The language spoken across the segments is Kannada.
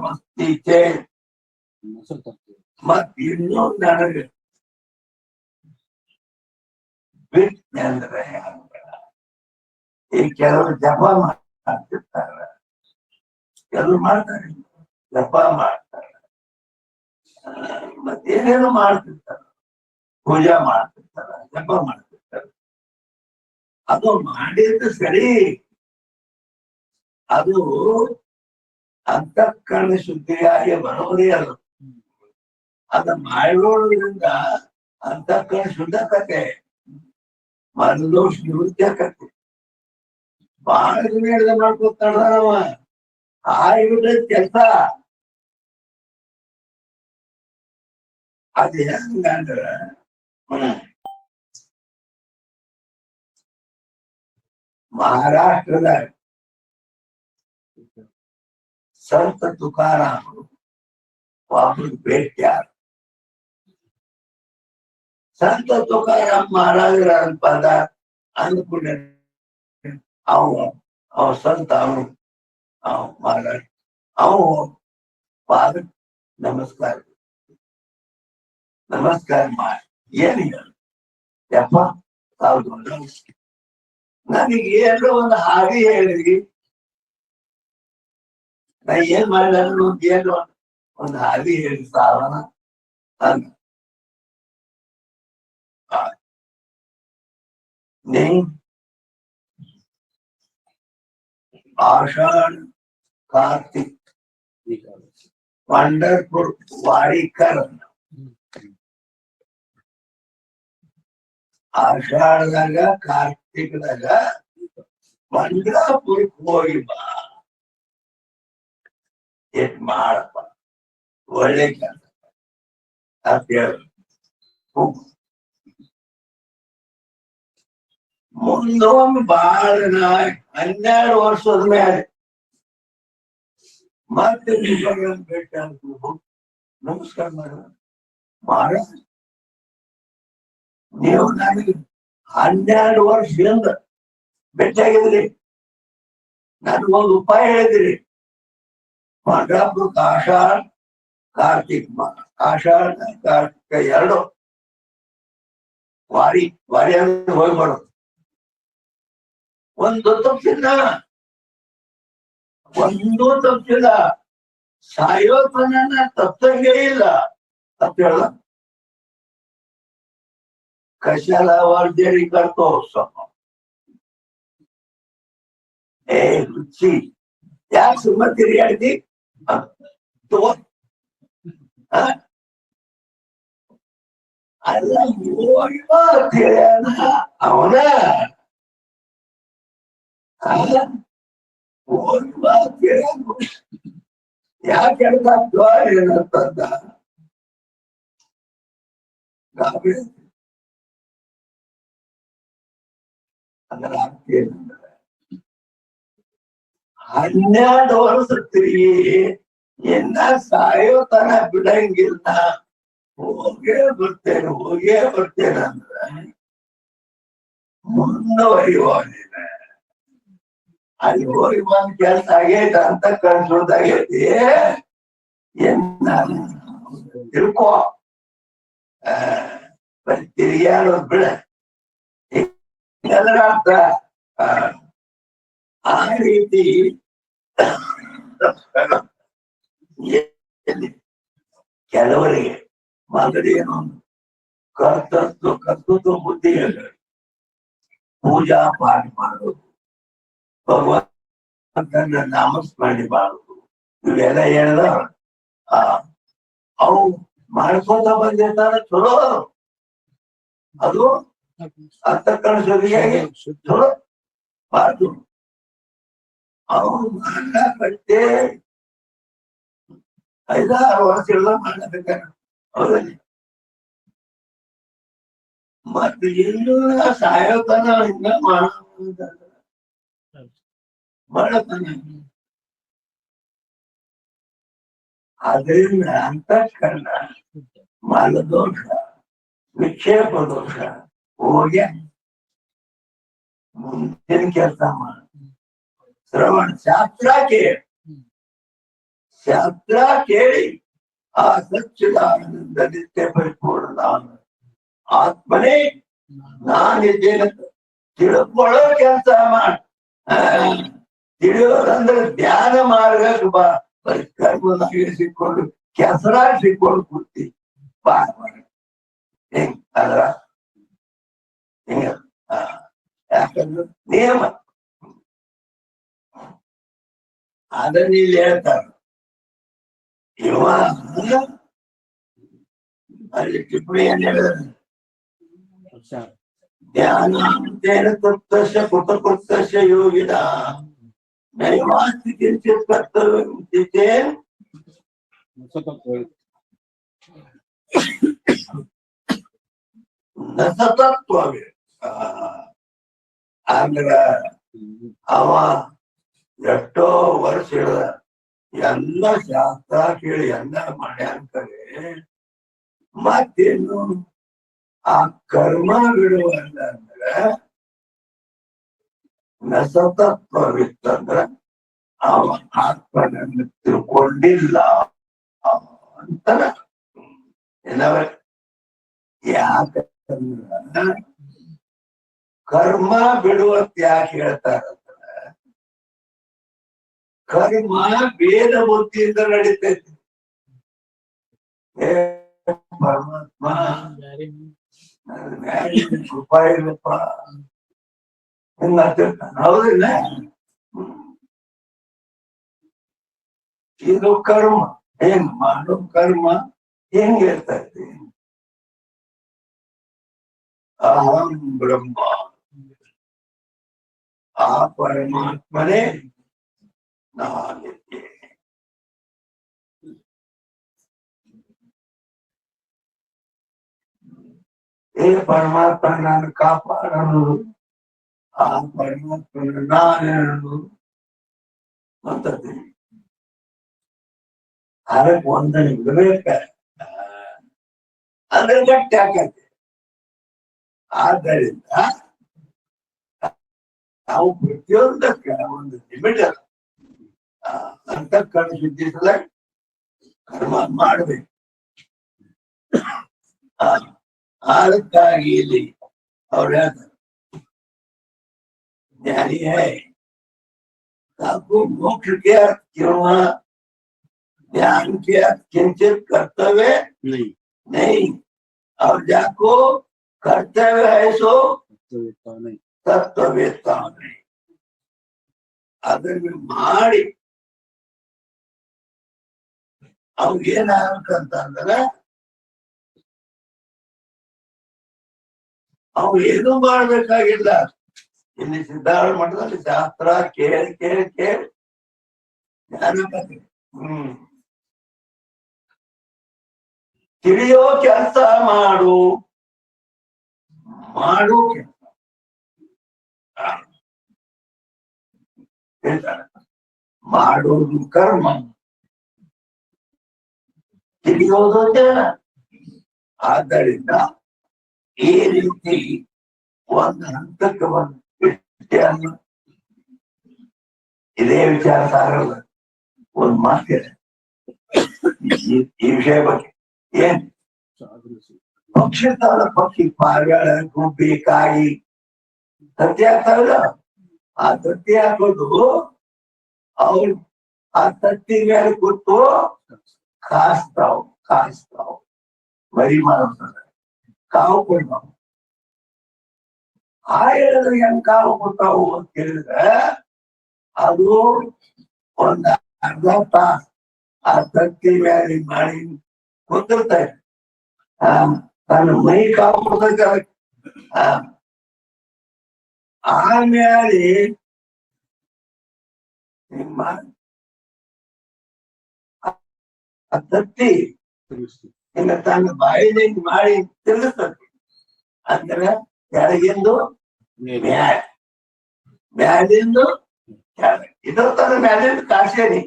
ಮಸ್ತಿಚೆ ಮತ್ ಇನ್ನೂ ನನಗೆ ಬಿಟ್ಟೆ ಅಂದ್ರೆ ಈ ಕೆಲವರು ಜಪ ಮಾಡ್ತಿರ್ತಾರೆ, ಕೆಲವರು ಮಾಡ್ತಾರೆ, ಜಪ ಮಾಡ್ತಾರೆ, ಮತ್ತೇನೇನು ಮಾಡ್ತಿರ್ತಾರೆ, ಪೂಜಾ ಮಾಡ್ತಿರ್ತಾರ, ಜಪ ಮಾಡ್ತಿರ್ತಾರೆ. ಅದು ಮಾಡಿದ್ರೆ ಸರಿ, ಅದು ಅಂತಃಕರಣ ಶುದ್ಧಿಯಾಗಿ ಬರೋದೇ ಅದು. ಅದ ಮಾಡೋದ್ರಿಂದ ಅಂತಃಕರಣ ಶುದ್ಧಕತೆ, ಮನದೋಷ ನಿವೃತ್ತಿ ಆಕತಿ. ಬಹಳ ದಿನ ಹಿಡಿದ ಮಾಡ್ಕೊತಾನವ, ಆಗಿಬಿಟ್ರೆ ಕೆಲಸ. ಅದು ಹೆಂಗಂದ್ರ ಮಹಾರಾಷ್ಟ್ರದ ಸಂತ ತುಕಾರಾಮರು ಒಬ್ಬರು ಭೇಟಿಯಾರ. ಸಂತ ತುಕಾರಾಮ್ ಮಹಾರಾಜರ ಪದ ಅಂದ್ಕೊಂಡ ಅವ ಸಂತ ಅವನು ಮಹಾರಾಜ ಅವು ಪಾದ ನಮಸ್ಕಾರ ಮಾಡಿ ಏನಿಲ್ಲ ಯಪ್ಪ ತಾವು ನನಗೆ ಏನೋ ಒಂದು ಹಾಗೆ ಹೇಳಿದ್ರಿ, ನಾ ಏನ್ ಮಾಡಿದ ಏನೋ ಒಂದು ಹಾಗೆ ಹೇಳಿ ಸಾವನ ಅಂದ. ನೀ आषाढ़ कार्तिक पंढरपुर वारीकर ಆಷಾಢದಾಗ ಕಾರ್ತಿಕದಾಗ ಪಂಢರಪುರಕ್ಕೆ ಹೋಗಿ ಬಾ, ಎಟ್ ಮಾಡಪ್ಪ ಒಳ್ಳೆ ಕೆಲಸ ಅಂತ ಹೇಳಿ ಮುಂದೊಮ್ಮೆ ಬಾಳ 12 ವರ್ಷದ ಮೇಲೆ ಮತ್ತೆ ಭೇಟಿ ಅಂತ ನಮಸ್ಕಾರ ಮಾಡ ನೀವು ನನಗೆ 12 ವರ್ಷದಿಂದ ಭೇಟಿಯಾಗಿದ್ರಿ, ನನ್ಗೊಂದು ಉಪಾಯ ಹೇಳಿದ್ರಿ. ಪಂಢರಪುರಕ್ಕೆ ಆಷಾಢ ಕಾರ್ತಿಕ 2 ವಾರಿ ಅಂದ್ರೆ ಹೋಗ್ಬಾರ್ದು. ಒಂದು ತಪ್ಪಿಲ್ಲ, ಸಾಯೋತನ ತಪ್ಪಂಗೇ ಇಲ್ಲ ಅಂತ ಹೇಳ. कशाला वर्जरी करतो रुची या सुमती रियाडी तो ಅಲ್ಲ ಅವನ ಯಾಕೆ ಏನಂತಂದ ಅದರ ಅರ್ಥ ಏನಂದ್ರೆ 12 ವರ್ಷ ತಿರುಗಿ ಎನ್ನ ಸಾಯೋತನ ಬಿಡಂಗಿಲ್ಲ, ಹೋಗೇ ಬರ್ತೇನೆ ಅಂದ್ರೆ ಮುಂದುವರಿಯುವನಿನ ಅಲ್ಲಿ ಹೋಗಿ ಬಂದ್ ಕೆಲ್ಸ ಆಗೈತ ಅಂತ ಕಳ್ಸೋದಾಗೈತಿ. ತಿಳ್ಕೊ, ಬರೀ ತಿರುಗಿಯಾಡೋದ್ ಬಿಡ. ಅದರ ಅರ್ಥ ಆ ರೀತಿ ಕೆಲವರಿಗೆ ಮೊದಲೇನು ಕರ್ತೃತ್ವ ಬುದ್ಧಿ ಪೂಜಾ ಪಾಠ ಮಾಡೋದು, ಭಗವಂತನ ನಾಮಸ್ಮರಣೆ ಮಾಡೋದು, ಇವೆಲ್ಲ ಹೇಳ್ದ ಅವು ಮಾಡ್ಕೊಂತ ಬಂದಿರ್ತಾರ. ಚಲೋ ಅದು ಅಂತಃಕರಣ ಶುದ್ಧಿಯಾಗಿ ಚಲೋ ಬಾರ್ದು. ಅವನು ಮಾಡಕ್ಕೆ 5-6 ವರ್ಷ ಎಲ್ಲ ಮಾಡಬೇಕ. ಹೌದಲ್ಲಿ ಮತ್ತೆ ಇನ್ನೂ ಸಾಯೋತನ ಹಿಂಗ ಮಾಡತಾನ. ಅದರಿಂದ ಅಂತಃಕರಣ ಮಲದೋಷ, ವಿಕ್ಷೇಪ ದೋಷ ಹೋಗ್ಯ ಮುಂದಿನ ಕೆಲಸ ಮಾಡ. ಶ್ರವಣ ಶಾಸ್ತ್ರ ಕೇಳ, ಶಾಸ್ತ್ರ ಕೇಳಿ ಆ ಸಚ್ಚಿದಾನಂದ ನಿತ್ಯ ಪರಿಪೂರ್ಣ ಆತ್ಮನೇ ನಾನಿದ್ದೇನೆ ತಿಳ್ಕೊಳ್ಳೋ ಕೆಲಸ ಮಾಡಿ ತಿಳಿಯೋದಂದ್ರೆ ಧ್ಯಾನ ಮಾರ್ಗಕ್ಕೆ ಬಾ ಬರೀ ಕರ್ಮದಾಗಿ ಸಿಕ್ಕೊಂಡು ಕೆಸರಾಗಿ ಸಿಕ್ಕೊಂಡು ಕೂತಿ ಬಾ ಹಿಂಗ್ ಅದ್ರ ಹಿಂಗ ಯಾಕಂದ್ರೆ ನಿಯಮ ಅದನ್ನ ಇಲ್ಲಿ ಹೇಳ್ತಾರ ಇವ ಅಲ್ಲಿ ಟಿಪ್ಪಣಿ ಏನ್ ಹೇಳಿದ್ರೆ ಧ್ಯಾನಾಂತೇನ ತತ್ವಸ್ಯ ಕೃತಕೃತ್ಯಸ್ಯ ಯೋಗಿನ ನೈವಾಸ್ತಿ ಕಿಂಚಿತ್ ಕರ್ತವ್ಯಂ ನ ಸತತ್ವವೇ ಅಂದ್ರ ಅವ ಎಷ್ಟೋ ವರ್ಷ ಹೇಳಿದ ಎಲ್ಲ ಶಾಸ್ತ್ರ ಕೇಳಿ ಎಲ್ಲ ಮಾಡ್ಯಾನ್ಕರೆ ಮತ್ತೇನು ಆ ಕರ್ಮ ಬಿಡುವಲ್ಲ ಅಂದ್ರೆ ನಸತತ್ವವಿತ್ತಂದ್ರ ಅವ ಆತ್ಮನನ್ನು ತಿಳ್ಕೊಂಡಿಲ್ಲ ಅಂತಾನ ಏನವ ಯಾಕಂದ್ರ ಕರ್ಮ ಬಿಡುವಂತ ಯಾಕೆ ಹೇಳ್ತಾರಂದ್ರ ಕರ್ಮ ಭೇದ ಬುದ್ಧಿಯಿಂದ ನಡೀತೈತಿ ಪರಮಾತ್ಮ ಕೃಪಾ ಇಲ್ಲಪ್ಪ ಹಿಂಗಾಗ್ತಿರ್ತಾನ ಹೌದಿಲ್ಲ ಇದು ಕರ್ಮ ಹೆಂಗ್ ಮಾಡೋ ಕರ್ಮ ಹೆಂಗ್ ಇರ್ತೈತಿ ಅಹಂ ಬ್ರಹ್ಮ ಆ ಪರಮಾತ್ಮನೇ ನಾನಿದ್ದೆ ಏ ಪರಮಾತ್ಮ ನಾನು ಕಾಪಾಡೋದು ಆ ಪರಮಾತ್ಮನ ನಾನೇನು ಅಂತಂದೆ ಅದಕ್ಕೆ ಒಂದನೇ ಬಿಡಬೇಕ ಅದ್ರ ಗಟ್ಟಿ ಹಾಕತ್ತೆ ಆದ್ದರಿಂದ ನಾವು ಪ್ರತಿಯೊಂದಕ್ಕೆ ಒಂದು ಲಿಮಿಟ್ ಅಲ್ಲ ಅಂತ ಕಣ್ಣು ಶುದ್ಧಿಸಲ ಕರ್ಮ ಮಾಡ್ಬೇಕು ಅದಕ್ಕಾಗಿ ಇಲ್ಲಿ ಅವ್ರು ಹೇಳ್ತಾರೆ ज्ञानी है आपको मोक्ष के अर्थ क्यों है ज्ञान के अर्थ किंचित कर्तव्य नहीं और जाको कर्तव्य है सो तत्ववेत्ता नहीं ಅದನ್ನು ಮಾಡಿ ಅವ್ರು ಏನಾಗಂತಂದ್ರೆ ಅವ್ರು ಏನು ಮಾಡ್ಬೇಕಾಗಿಲ್ಲ ಇಲ್ಲಿ ಸಿದ್ಧಾರೂಢ ಮಠದಲ್ಲಿ ಶಾಸ್ತ್ರ ಕೇಳಿ ಕೇಳಿ ಕೇಳಿ ತಿಳಿಯೋ ಕೆಲಸ ಮಾಡು ಮಾಡೋ ಕೆಲಸ ಹೇಳ್ತಾರೆ ಮಾಡೋದು ಕರ್ಮ ತಿಳಿಯೋದು ಜ್ಞಾನ ಆದ್ದರಿಂದ ಈ ರೀತಿ ಒಂದು ಹಂತಕ್ಕೆ ಬಂದು ಇದೇ ವಿಚಾರ ಸಾಗಲ್ಲ ಒಂದ್ ಮಾತಿದೆ ಈ ವಿಷಯ ಬಗ್ಗೆ ಏನ್ ಪಕ್ಷಿ ತಾಳ ಪಕ್ಷಿ ಪಾರಿವಾಳ ಗುಬ್ಬಿ ಕಾಯಿ ತತ್ತಿ ಹಾಕ್ತಾವಲ್ಲ ಆ ತತ್ತಿ ಹಾಕೋದು ಅವ್ರು ಆ ತತ್ತಿ ಮೇಲೆ ಕೂತು ಕಾಯಿಸ್ತಾವ್ ಮರಿ ಮಾಡೋದು ಕಾವು ಕೊಡ್ತಾವ್ ಆ ಹೇಳಿದ್ರೆ ಹೆಂಗ್ ಕಾವು ಕೊಡ್ತಾವು ಅಂತ ಹೇಳಿದ್ರೆ ಅದು ಒಂದ್ ಅರ್ಧ ತಾಸ ಆ ತತ್ತಿ ಮೇಲೆ ಮಾಡಿ ಕೂತಿರ್ತಾರೆ ತನ್ನ ಮೈ ಕಾವು ಕೊಡ್ತೈತೆ ಆಮೇಲೆ ನಿಮ್ಮ ಆ ತತ್ತಿ ಇನ್ನು ತನ್ನ ಬಾಯಿನಲ್ಲಿ ಮಾಡಿ ತಿರುಗಿಸ್ತದೆ ಅಂದ್ರೆ ಕೆಳಗಿಂದು ಮ್ಯಾಲಿಂದು ಕೆಳಗೆ ಇದ್ರ ತರ ಮ್ಯಾಲಿಂದ ಕಾಸೇನಿ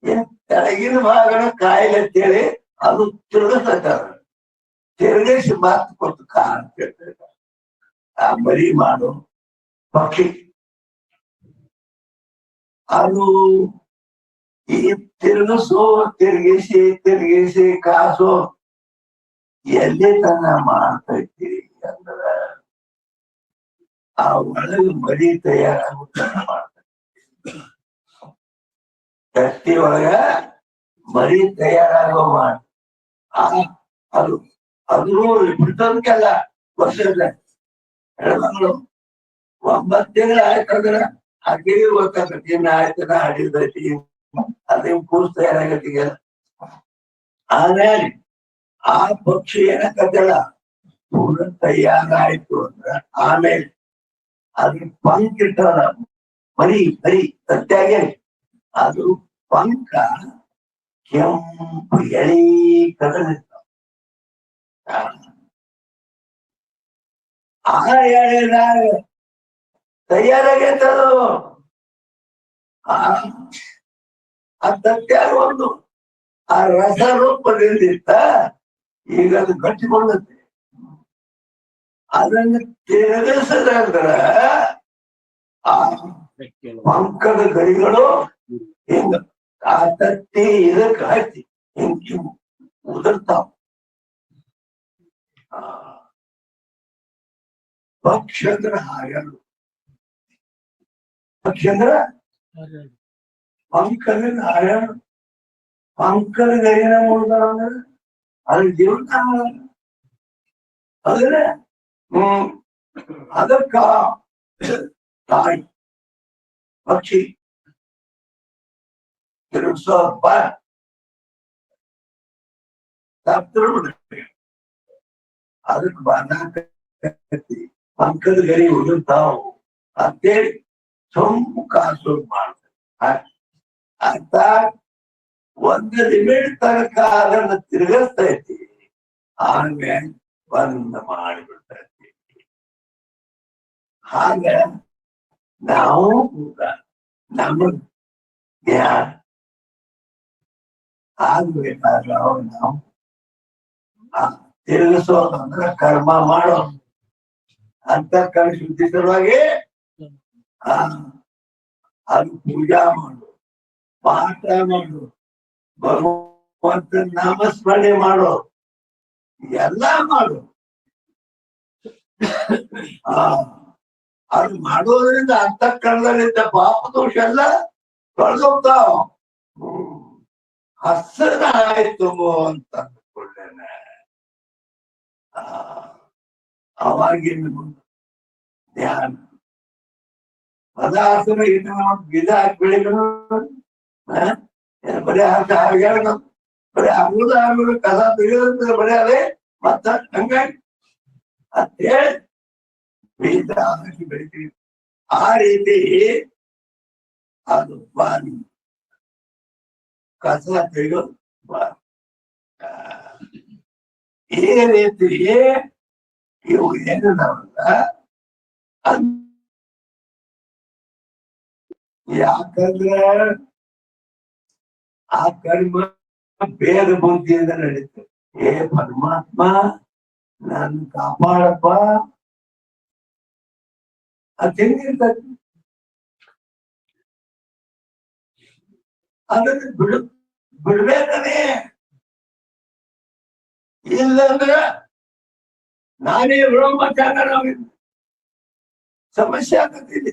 ಏನ್ ಕೆಳಗಿನ ಭಾಗನ ಕಾಯಿಲೆ ಅಂತೇಳಿ ಅದು ತಿರುಗಿಸ್ತೈತ ತಿರುಗಿಸಿ ಮಾತು ಕೊಟ್ಟು ಕಾಣ್ತಿರ್ತೈತ ಆ ಮರಿ ಮಾಡು ಪಕ್ಷಿ ಅದು ಈ ತಿರುಗಿಸಿ ಕಾಸು ಎಲ್ಲಿ ತನ್ನ ಮಾಡ್ತೈತಿ ಅಂದ್ರ ಆ ಒಳಗೆ ಮರಿ ತಯಾರಾಗುತ್ತ ಮಾಡ್ತೈತಿ. ಗಟ್ಟಿ ಒಳಗ ಮರಿ ತಯಾರಾಗೋ ಮಾಡಿ ಅದು ಅದು ಬಿಟ್ಟದಕ್ಕೆಲ್ಲ ವರ್ಷದ ಹೆಣ್ಮಗಳು 9 ತಿಂಗಳು ಆಯ್ತಂದ್ರ ಆಕೆಗೆ ಗೊತ್ತಾಗತ್ತೆ ಇನ್ನ ಆಯ್ತದ ಹಡಿದೈತಿ ಅದೇನ್ ಕೂಸ್ ತಯಾರಾಗತ್ತಿಗೆ. ಆಮೇಲೆ ಆ ಪಕ್ಷಿ ಏನಕ್ಕಲ್ಲ ಪೂರ ತಯಾರಾಯ್ತು ಅಂದ್ರ ಆಮೇಲೆ ಅದ್ರ ಪಂಕ್ ಇಟ್ಟಲ್ಲ ಮರಿ ಸತ್ಯಾಗೆ ಅದು ಪಂಕ ಕೆಂಪು ಎಳಿ ಕದಲಿರ್ತಾವ. ಆ ಎಳೆದಾಗ ತಯಾರಾಗೈತದು. ಆ ತತ್ಯಾಗ ಒಂದು ಆ ರಸ ರೂಪದಿಂದಿತ್ತ ಈಗ ಅದು ಗಟ್ಟಿಕೊಂಡತ್ತೆ. ಅದನ್ನು ತಿರುಗಿಸದಂದ್ರ ಆ ಪಂಕದ ಗರಿಗಳು ಹಿಂಗ ಆ ತತ್ತಿ ಇದಕ್ಕ ಹತ್ತಿ ಹಿಂಗ್ ಉದರ್ತಾವ. ಪಕ್ಷಿ ಅಂದ್ರ ಹಾಗಲ್ಲ. ಪಕ್ಷಿ ಅಂದ್ರ ಪಂಕದ ಹಾಯಾಳು. ಪಂಕದ ಗರಿನ ಮುಳ್ದಾವ ಅಂದ್ರ ಅದ್ರ ಜೀವನ ಅದ್ರ ಅದಕ್ಕ ತಾಯಿ ಪಕ್ಷಿ ತಿರುಗಿಸೋಪ್ಪ ಅದಕ್ಕೆ ಬಾಕಿ ಪಂಕದ ಗರಿ ಉದುರ್ತಾವು ಅಂತೇಳಿ ಸೊಂಪು ಕಾಸು ಮಾಡ್ತಾರೆ. ಅಂತ ಒಂದು ಲಿಮಿಟ್ ತನಕ ಅದನ್ನ ತಿರುಗಿಸ್ತೈತಿ, ಆಮೇಲೆ ಬಂದ್ ಮಾಡಿಬಿಡ್ತೈತಿ. ಹಾಗ ನಾವು ಕೂಡ ನಮ್ಮ ಜ್ಞಾನ ಆಗ್ಬೇಕಾದ್ರ ನಾವು ತಿರುಗಿಸೋದಂದ್ರ ಕರ್ಮ ಮಾಡೋದು ಅಂತ ಶುದ್ಧಿ ಸಲುವಾಗಿ ಅದು ಪೂಜಾ ಮಾಡು, ಪಾಠ ಮಾಡು, ಭಗವಂತ ನಾಮಸ್ಮರಣೆ ಮಾಡೋ, ಎಲ್ಲ ಮಾಡು. ಅದು ಮಾಡೋದ್ರಿಂದ ಅಂತಃಕರಣದಲ್ಲಿದ್ದ ಪಾಪ ದೋಷ ಎಲ್ಲ ತೊಳೆದೋಗ್ತಾವ. ಹಸನಾಯ್ತು ಅಂತ ಅಂದ್ಕೊಳ್ಳೇನೆ. ಅವಾಗಿನ ಧ್ಯಾನ ಪದಾರ್ಥನ ಬೀಜ ಹಾಕಿ ಬೆಳಿಗಳು ಬರೀ ಬರೀ ಆಗುದು ಕಸ ತೆಗೆದ ಬರೀ ಅದೇ ಮತ್ತ ಹಂಗಾಗಿ ಅಂತೇಳಿ ಬೀಜ ಹಾಕಿ ಬೆಳಿತೀವಿ. ಆ ರೀತಿ ಅದು ಬಾನಿ ಕಸ ತೆಗೆದು ಈ ರೀತಿ ಇವು ಏನಿದಾವಲ್ಲ ಯಾಕಂದ್ರೆ ಆ ಕರ್ಮ ಭೇದ ಬುದ್ಧಿಯಿಂದ ನಡೀತದೆ. ಏ ಪರಮಾತ್ಮ ನನ್ನ ಕಾಪಾಡಪ್ಪ ಅದು ಹೆಂಗಿರ್ತದೆ. ಅದನ್ನು ಬಿಡ್ಬೇಕನೇ. ಇಲ್ಲಂದ್ರೆ ನಾನೇ ಬ್ರಹ್ಮಚಾರ ಸಮಸ್ಯೆ ಆಗತ್ತಿದೆ.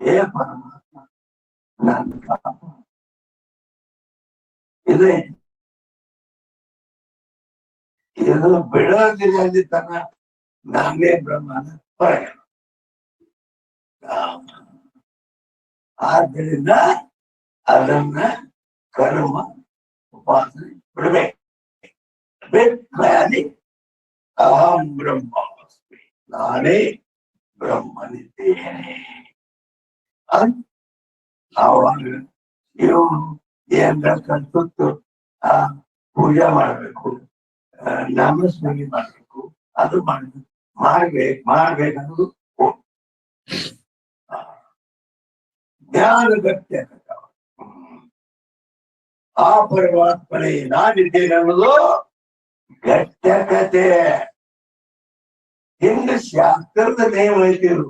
ಏ ಪರಮಾತ್ಮ ನನ್ನ ಕಾಪಾಡ ಇದೆ. ಇದು ಬಿಡೋದಿಲ್ಲ ಅಲ್ಲಿ ತನ ನಾನೇ ಬ್ರಹ್ಮನ ಹೊರಗೆ. ಆದ್ದರಿಂದ ಅದನ್ನ ಕರ್ಮ ಉಪಾಸನೆ ಬಿಡ್ಬೇಕು. ಬೇಕಲ್ಲಿ ಅಹಂ ಬ್ರಹ್ಮಾಸ್ಮಿ, ನಾನೇ ಬ್ರಹ್ಮನಿದ್ದೇನೆ ಅಂತ ಆವಾಗ ಇವನು ಏನ್ರ ಕಲ್ತು ಪೂಜೆ ಮಾಡ್ಬೇಕು, ನಾಮಸ್ಮರಣೆ ಮಾಡ್ಬೇಕು, ಅದು ಮಾಡ್ಬೇಕನ್ನೋದು ಜ್ಞಾನ ಗಟ್ಟಿ ಆಗತ್ತಾವ. ಆ ಪರಮಾತ್ಮನೇ ನಾನಿದ್ದೇನೆ ಅನ್ನೋದು ಗಟ್ಟಿ. ಹಿಂಗ ಶಾಸ್ತ್ರದ ನೇಮ ಐತಿರು.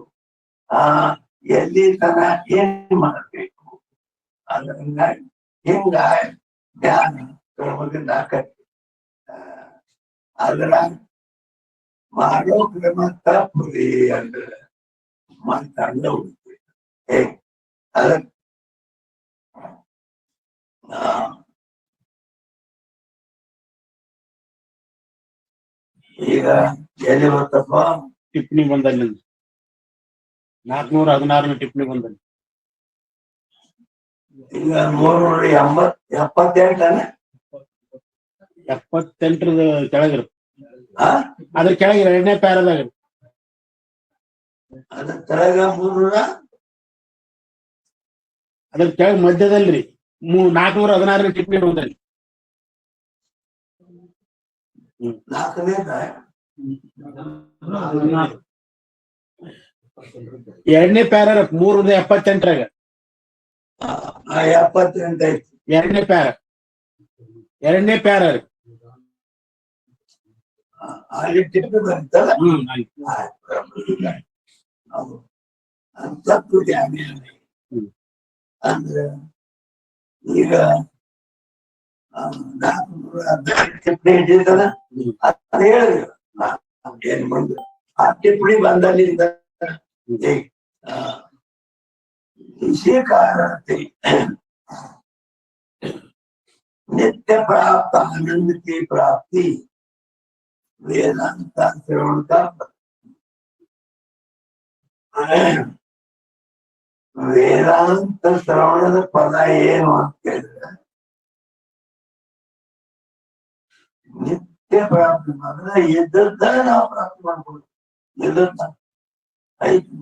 ಎಲ್ಲಿ ತನ ಏನ್ ಮಾಡ್ಬೇಕು ಅದನ್ನ ಹಿಂಗ ಜ್ಞಾನ ಕ್ರಮದಿಂದ ಆಕತಿ. ಅದ್ರ ಮಾಡೋ ಕ್ರಮ ತಪ್ಪುರಿ ಅಂದ್ರೆ ಮಾತಾಡ ಉಳಿತೀವಿ. ಅದ ಈಗ ಎಲ್ಲಿ ಬರ್ತಪ್ಪ ಟಿಪ್ಪಣಿ ಬಂದಲ್ಲಿ 416 ಟಿಪ್ಪಣಿ ಬಂದಲ್ಲಿ ಈಗ 378 78ರದ ಕೆಳಗಿರುತ್ತೆ. ಅದ್ರ ಕೆಳಗೆ 2ನೇ ಪ್ಯಾರದಾಗ ಅದ್ರ ಕೆಳಗ 300 ಅದ್ರ ಕೆಳಗೆ ಮಧ್ಯದಲ್ರಿ 416 ಟಿಪ್ಪಣಿ ಬಂದಲ್ಲಿ 2ನೇ ಪ್ಯಾರ 378ರಾಗ 78 ಐತಿ. 2ನೇ ಪ್ಯಾರ ಅಲ್ಲಿ ಟಿಪ್ಪು ಬಂತಲ್ಲ ತಪ್ಪು ಅಂದ್ರೆ ಈಗ 418 ಟಿಪ್ಪಣಿ ಇಟ್ಟಿರ್ತದ ಅದ್ ಹೇಳಿದ್ರು ಏನ್ ಬಂದು ಆ ಟಿಪ್ಪಣಿ ಬಂದಲ್ಲಿಂದ इसी कारण से नित्य प्राप्त आनंद की प्राप्ति वेदांत श्रवण का ವೇದಾಂತ ಶ್ರವಣದ ಪದ ಏನು ಅಂತ ಹೇಳಿದ್ರೆ ನಿತ್ಯ ಪ್ರಾಪ್ತಿ ಅಂದ್ರೆ ಇದ್ದದ್ದ ನಾವು ಪ್ರಾಪ್ತಿ ಮಾಡ್ಬೋದು. ಇದ್ದದ್ದ ಐತಿ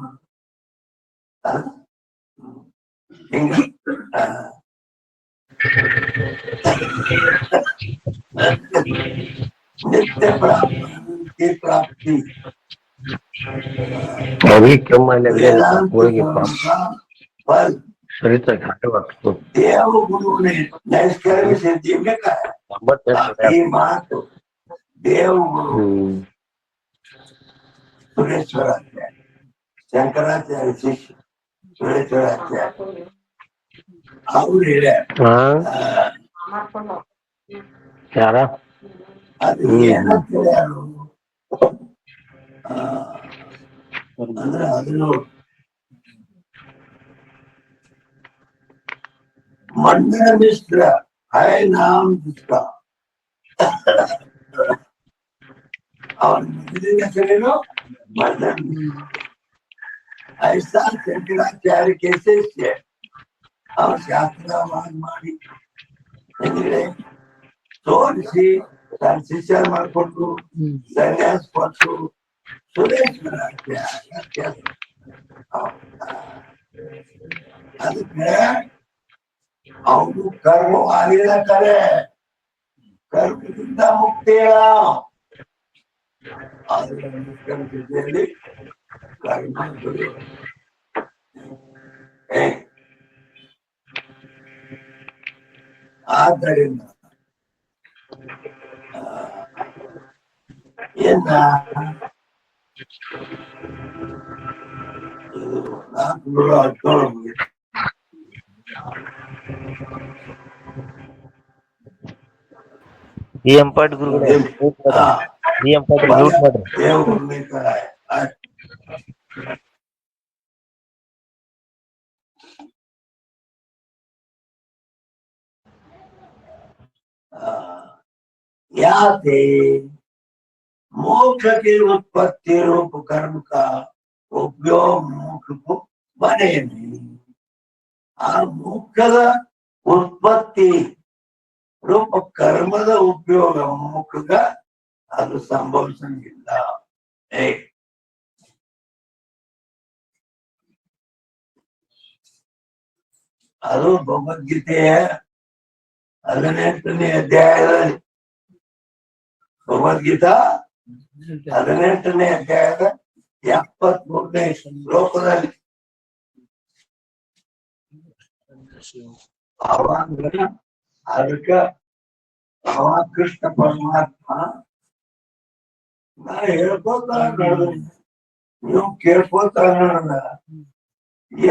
ಹಿಂಗ नित्य प्राप्ति फल देव गुरु ने नैष्कर्म सिद्धि में कहा ये मात देव गुरु सुरेश्वराचार्य शंकराचार्य शिष्य सुरेश्वराचार्य ಅವ್ರು ಯಾರ ಅದು ಏನಂತ ಯಾರು ಅಂದ್ರೆ ಅದನ್ನು मंडन मिश्र है नाम जिसका और मंडन ऐसा शंकराचार्य कैसे और ಶಾಸ್ತ್ರವಾದ ಮಾಡಿ ತೋರಿಸಿ ತನ್ನ ಶಿಷ್ಯ ಮಾಡಿಕೊಟ್ಟು ಸನ್ಯಾಸ ಕೊಟ್ಟು ಸುರೇಶ್ವರಾಚಾರ್ಯ ಅದಕ್ಕೆ ಅವನು ಕರ್ಮ ಆಗಿಲ್ಲ ಕರೆ ಕರ್ಮದಿಂದ ಮುಕ್ತಿ ಕರ್ಮದಲ್ಲಿ ಕರ್ಮ ಆದ್ದರಿಂದ ಏನ ಈ ಎಂಪಾಟ್ ಗುರುಗಳೇ ಈ ಎಂಪಾಟ್ ಮ್ಯೂಟ್ ಮಾಡ್ರಿ. याते मोक्ष की उत्पत्ति रूप कर्म का उपयोग मोक्ष को बने नहीं. आ मोक्षದ उत्पत्ति ರೂಪ ಕರ್ಮದ ಉಪಯೋಗ ಮೋಕ್ಷಗ ಅದು ಸಂಭವಿಸಂಗಿಲ್ಲ. ಅದು ಭಗವದ್ಗೀತೆಯ 18ನೇ ಅಧ್ಯಾಯದಲ್ಲಿ ಭಗವದ್ಗೀತಾ 18ನೇ ಅಧ್ಯಾಯದ 73ನೇ ಶ್ಲೋಕದಲ್ಲಿ ಅದಕ್ಕೆ ಅವ ಕೃಷ್ಣ ಪರಮಾತ್ಮ ನಾ ಹೇಳ್ಕೋತ ನೀವು ಕೇಳ್ಕೋತ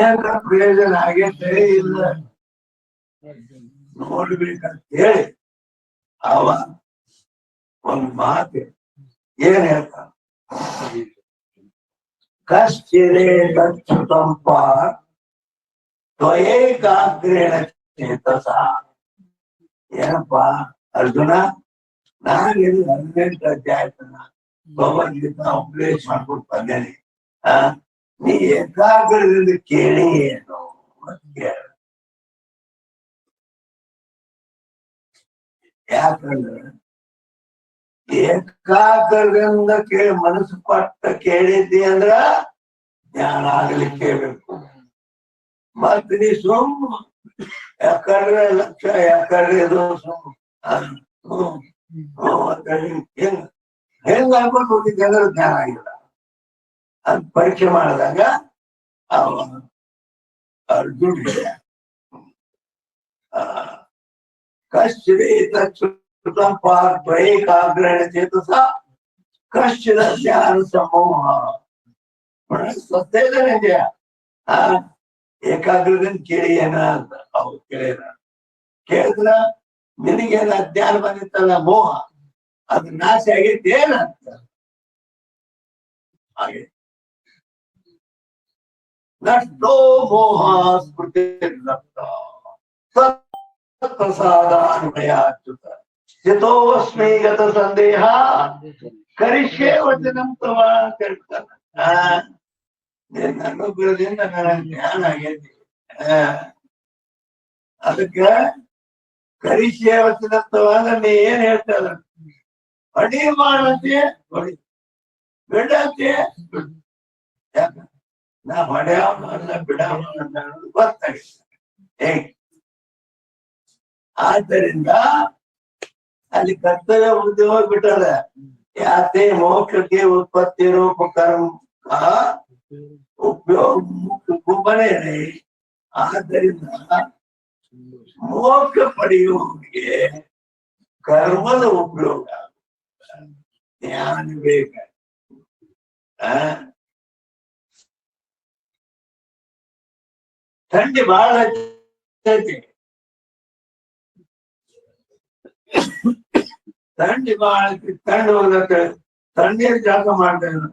ಏನ ಪ್ರಯೋಜನ ಆಗೈತೆ ಇಲ್ಲ ನೋಡ್ಬೇಕಂತ ಹೇಳಿ ಅವ ಒಂದ್ ಮಾತು ಏನ್ ಹೇಳ್ತಾನ, ಕಶ್ಚಿರೇ ಗಚ್ಚುತಂಪ ತ್ವಯೇಕಾಗ್ರೇಣ ಚೇತಸ. ಏನಪ್ಪಾ ಅರ್ಜುನ, ನಾನು 18 ಅಧ್ಯಾಯತನ ಭಗವದ್ಗೀತಾ ಉಪದೇಶ ಮಾಡ್ಕೊಂಡು ಬಂದೇನೆ. ನೀ ಏಕಾಗ್ರದಿಂದ ಕೇಳಿ ಏನು ಅಂತ ಕೇಳ. ಯಾಕಂದ್ರೆ ಏಕಾಗ್ರದಿಂದ ಕೇಳಿ ಮನಸ್ಸು ಪಟ್ಟ ಕೇಳಿದ್ದಿ ಅಂದ್ರ ಜ್ಞಾನ ಆಗ್ಲಿಕ್ಕೆ ಬೇಕು. ಮತ್ ನೀ ಸುಮ್ಮ ಯಾಕಂದ್ರೆ ಲಕ್ಷ ಯಾಕಂದ್ರೆ ಇದು ಹೆಂಗ್ ಹಾಕೊಂಡು ಹೋಗಿದ್ದೆ ಅಂದ್ರೆ ಜ್ಞಾನ ಆಗಿಲ್ಲ. ಅದ್ ಪರೀಕ್ಷೆ ಮಾಡಿದಾಗ ಅವ ಅರ್ಜುನಿಗೆ ಕಶ್ಚಿತ್ ತ್ವಯೇಕಾಗ್ರೇಣ ಚೇತಸ ಕಶ್ಚಿದ ಜ್ಞಾನ ಸಮೂಹ. ಸತ್ಯ ಏಕಾಗ್ರದಿಂದ ಕೇಳಿ ಏನ ಅಂತ ಅವ್ರು ಕೇಳಿದ್ರ ನಿನಗೇನ ಅಜ್ಞಾನ ಬಂದಿತ್ತಲ್ಲ ಮೋಹ, ಅದು ನಾಶ ಆಗೈತಿ ಏನಂತ. ಹಾಗೆ ನಷ್ಟೋ ಮೋಹ ಸ್ಮೃತಿ ಪ್ರಸಾದಾನ್ವಯಾಚ್ಯುತ ಸ್ಥಿತೋಸ್ಮಿ ಗತ ಸಂದೇಹ ಕರಿಷ್ಯೆ ವಚನಂ ತವ ಅಂತ ಹೇಳ್ತಾನ. ನಿನ್ನ ಅನುಗ್ರಹದಿಂದ ನನಗೆ ಜ್ಞಾನ ಆಗೈತಿ. ಅದಕ್ಕೆ ಕರಿಷ್ಯೆ ವಚನ ತವ ಅಂದ್ರೆ ನೀ ಏನ್ ಹೇಳ್ತಾರ, ಅಡಿ ಮಾಡಂತೆ ಹೊಡಿ, ಬಿಡಂತೆ ಬಿಡು. ಯಾಕ ನಾ ಹೊಡೆಯವಲ್ಲ ಬಿಡವಲ್ಲ ಗೊತ್ತಾಗಿದೆ. ಆದ್ದರಿಂದ ಅಲ್ಲಿ ಕರ್ತವ್ಯ ಮುಗ್ದು ಹೋಗ್ಬಿಟ್ಟದ. ಯಾತೆ ಮೋಕ್ಷಕ್ಕೆ ಉತ್ಪತ್ತಿ ರೂಪ ಕರ್ಮ ಉಪಯೋಗ ಗುಂಬನೇ. ಆದ್ದರಿಂದ ಮೋಕ್ಷ ಪಡೆಯುವವನಿಗೆ ಕರ್ಮದ ಉಪಯೋಗ ಜ್ಞಾನ ಬೇಕ. ಥಂಡಿ ಬಹಳ ಥಂಡಿ ಬಹಳ ಥಂಡಿ ಹೋಗ್ಲಕ್ಕ ಥಂಡಿಯಲ್ಲಿ ಜಾಗ ಮಾಡ್ತೇವೆ.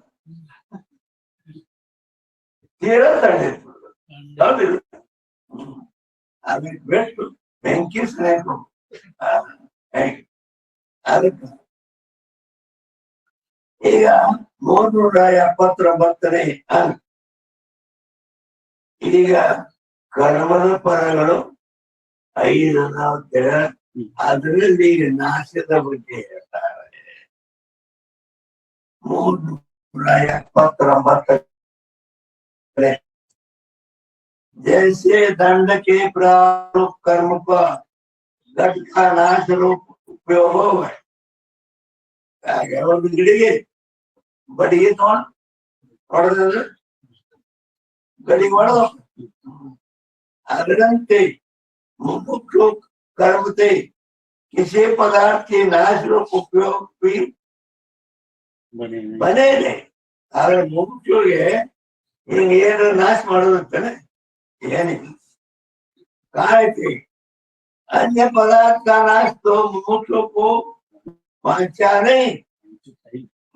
ತೀರಾ ಥಂಡಿ ಅದಕ್ಕೆ ಬೆಸ್ಟ್ ಬೆಂಕಿ ಸ್ನೇಹ. ಅದಕ್ಕೆ ಈಗ 379ನೇ ಈಗ ಕರ್ಮದ ಫಲಗಳು 5 ಅಂತೇಳಿ ಅದರಲ್ಲಿ ಈಗ ನಾಶದ ಬಗ್ಗೆ ಹೇಳ್ತಾರೆ. 379 जैसे दंड के प्रारूप कर्म का घट का नाश रूप उपयोग हो गए ಒಂದು ಗಿಡಿಗೆ ಬಡಿಗೆ ಹೊಡೆದ್ರೆ ಗಡಿಗೆ ಹೊಡೆದ ಅದರಂತೆ मुमुक्षु कर्म से किसी पदार्थ के नाश रूप उपयोग भी बने नहीं. ಆದ್ರೆ ಮುಮುಕ್ಷುಗೆ ಹಿಂಗ ಏನ ನಾಶ ಮಾಡೋದಂತಾನೆ ಏನಿಲ್ಲ. ಕಾಯ್ತಿ अन्य पदार्थ का नाश तो मुमुक्षु को वांछा नहीं.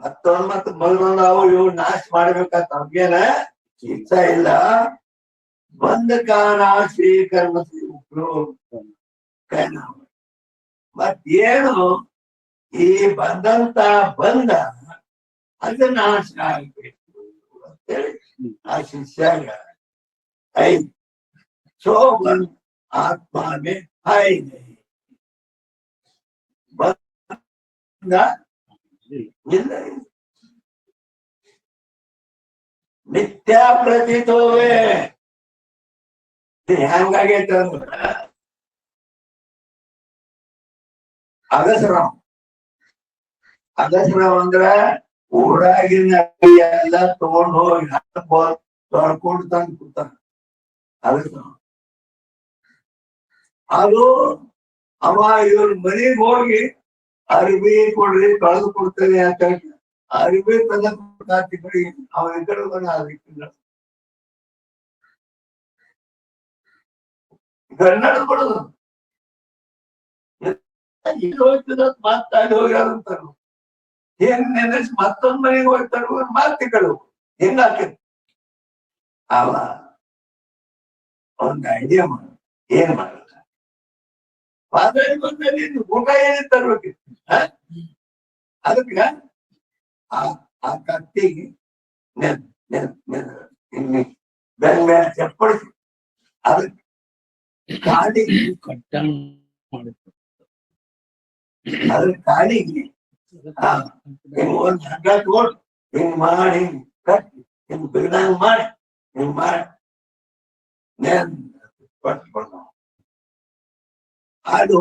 ಮತ್ತೊಂದು ಬಲವಂದಾವು ಇವು ನಾಶ ಮಾಡ್ಬೇಕಂತ ನಮ್ಗೇನ ಇಚ್ಛಾ ಇಲ್ಲ. ಬಂಧ ಕಾನಾಶಿ ಕರ್ಮ ಉಪಯೋಗ ಮತ್ತೇನು ಈ ಬಂದಂತ ಬಂದ ಅದು ನಾಶ ಆಗ್ಬೇಕು ಅಂತೇಳಿ ಆ ಶಿಷ್ಯಾಗ ಶೋಭನ್ ಆತ್ಮ ಮೇ ಹೈ ನಹೀ. ಬಂದ ಇಲ್ಲ ಮಿಥ್ಯಾ ಪ್ರತೀತೋವೆ. ಹೆಂಗಾಗೈತೆ ಅಂದ್ರ ಅಗಸರಾವ್ ಅಂದ್ರ ಊರಾಗಿನ ಎಲ್ಲ ತಗೊಂಡ್ ಹೋಗಿ ತೊಳ್ಕೊಂಡು ತಂದು ಕೂತಾನ. ಅಗಸರಾವ್ ಅದು ಅವ ಇವ್ರ ಮನೆಗೆ ಹೋಗಿ ಅರಿವಿ ಕೊಡ್ರಿ ಕಳೆದು ಕೊಡ್ತೇನೆ ಅಂತ ಹೇಳಿ ಅರಿವಿ ತಂದ ಕಡೆ ಅವನ ಕಡೆ ಬಂದ ಕನ್ನಡ ಕೊಡೋದು ಇಲ್ಲಿ ಹೋಗ್ತದ ಮಾತಾಡಿ ಹೋಗ್ಯಾರಂತಾರು ಏನ್ ನೆನೆಸ್ ಮತ್ತೊಂದ್ ಮನೆಗೆ ಹೋಗ್ತಾರ ಮಾತುಗಳು ಹೆಂಗಾಕೈತಿ ಅವ ಒಂದ್ ಐಡಿಯಾ ಮಾಡ ಏನ್ ಮಾಡ ಬಂದಲ್ಲಿ ಊಟ ಏನೇ ತರ್ಬೇಕಿತ್ತು ಅದಕ್ಕ ಆ ಕತ್ತಿಗೆ ಬೆನ್ ಮೇಲೆ ಚಪ್ಪಡಿಸಿ ಅದಕ್ಕೆ ಕಾಡಿಗೆ ಅದ್ರ ಕಾಡಿಗೆ ಹಿಂಗ್ ಒಂದ್ ಹಗ್ಗ ತಗೊಂಡು ಹಿಂಗ್ ಮಾಡಿ ಹಿಂಗ್ ಕಟ್ಟಿ ಹಿಂಗ್ ಬಿಗದಂಗ್ ಮಾಡಿ ಹಿಂಗ್ ಮಾಡಿ ಕೊಟ್ಬಿಡ ಅದು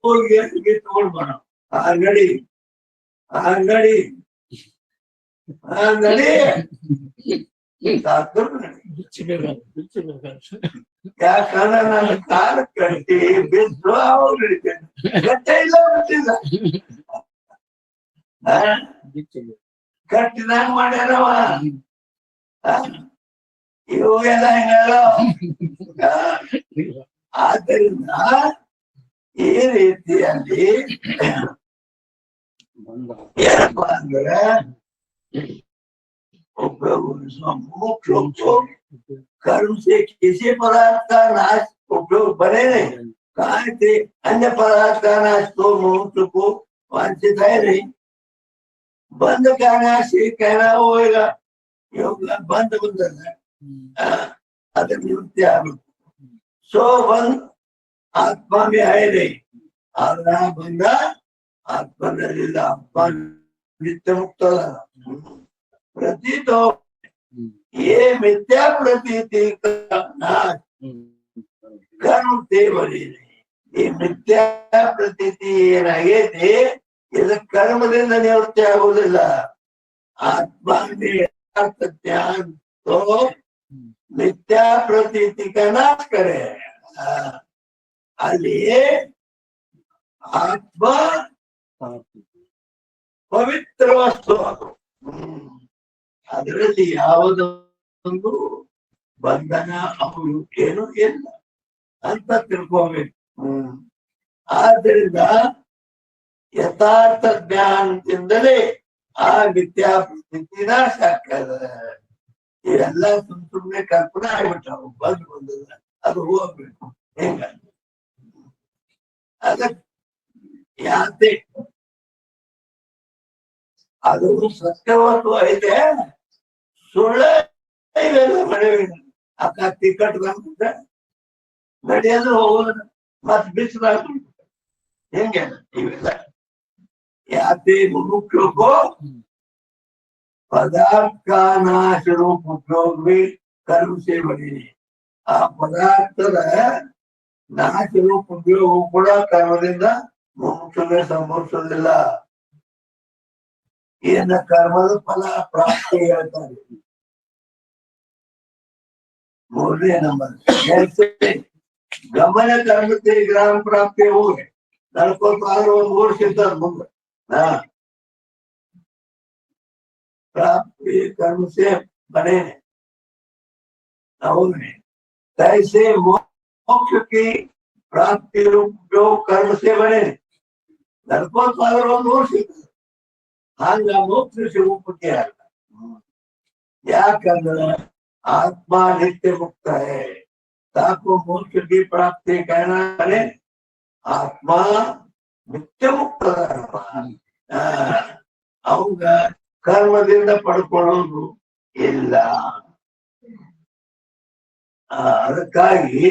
ಹೋಗಿ ತಗೊಂಡ್ ಬರ ಅಂಗಡಿ ಅಂಗಡಿ ಅಂಗಡಿ ಯಾಕಂದ್ರೆ ನಾನು ಕಾಲ ಕಟ್ಟಿ ಬಿದ್ದು ಅವ್ರು ಹಿಡಿತೇನೆ ಗಟ್ಟೆ ಇಲ್ಲ ಬಿಟ್ಟಿಲ್ಲ ಕಟ್ಟಿದಂಗ ಮಾಡ್ಯಾರವ ಇವು ಎಲ್ಲ ಹಿಂಗ ಆದ್ದರಿಂದ ಈ ರೀತಿಯಲ್ಲಿ ಏನಪ್ಪಾ ಅಂದ್ರೆ उपयोग कर्म से किसी पदार्थ का नाश उपयोग बने नहीं कहा थे अन्य पदार्थ का नाश तो मनुष्य को वांछित है नहीं बंद करना से कहना होगा योग बंद अगर निवृत्ति सो बंद आत्मा में है नहीं और बंद आत्मा आत्मा नित्य मुक्त प्रतीत हो ये मिथ्या प्रतीति का नाश कर्म से बने ಈ ಮಿಥ್ಯಾ ಪ್ರತೀತಿ ಏನಾಗೈತಿ ಇದು ಕರ್ಮದಿಂದ ನಿವೃತ್ತಿ ಆಗುವುದಿಲ್ಲ ಆತ್ಮ ಜ್ಞಾನ तो मिथ्या प्रतीति का नाश करे ಅಲ್ಲಿ ಆತ್ಮ ಪವಿತ್ರ ವಸ್ತು ಅದು ಅದರಲ್ಲಿ ಯಾವುದೊಂದು ಬಂಧನ ಅವರು ಏನು ಇಲ್ಲ ಅಂತ ತಿಳ್ಕೋಬೇಕು ಆದ್ದರಿಂದ ಯಥಾರ್ಥ ಜ್ಞಾನದಿಂದಲೇ ಆ ಮಿಥ್ಯಾ ಪ್ರತೀತಿ ನಾಶ ಆಗ್ತದೆ ಇವೆಲ್ಲ ಸುಮ್ಮನೆ ಕಲ್ಪನೆ ಆಗ್ಬಿಟ್ಟಾವು ಬಂದಿಲ್ಲ ಅದು ಹೋಗ್ಬೇಕು ಹೆಂಗ ಅದಕ್ಕೆ ಯಾತೆ ಅದು ಸತ್ಯವತ್ತು ಐತೆ ಸುಳ್ಳ ಇವೆಲ್ಲ ಮನೆವಿ ಅಕ್ಕ ಟಿಕೆಟ್ ಬಂದ ನಡೆಯೋದು ಹೋಗೋದು ಮತ್ ಬಿಸಿಲು ಹೆಂಗೆ ಇವೆಲ್ಲ ಯಾತೆ ಮುಖ್ಯಕ್ಕೋ पदार्थ का नाश रूप उपयोग भी कर्म से बने आ पदार्थ नाश रूप उपयोग ಕೂಡ ಕರ್ಮದಿಂದ ಮುಕ್ತಿಗೆ ಸಂಭವಿಸುವುದಿಲ್ಲ ಏನ ಕರ್ಮದ ಫಲ ಪ್ರಾಪ್ತಿ ಹೇಳ್ತಾರೆ ಮೂರನೇ ನಂಬರ್ ಗಮನ ಕರ್ಮತೆ ಗ್ರಾಮ ಪ್ರಾಪ್ತಿ ಹೋಗಿ ನಡ್ಕೊತಾದ್ರೂ ಒಂದು ಊರ್ ಸಿಗ್ತದ ಮುಂದೆ प्राप्ति कर्म से बने कैसे मोक्ष की प्राप्ति रूप जो कर्म से बने हंग मोक्ष रूप क्या याकंದ್ರೆ आत्मा नित्य मुक्त है ताको मोक्ष की प्राप्ति कहना है आत्मा नित्य मुक्त अवಗ ಕರ್ಮದಿಂದ ಪಡ್ಕೊಳ್ಳೋದು ಇಲ್ಲ ಅದಕ್ಕಾಗಿ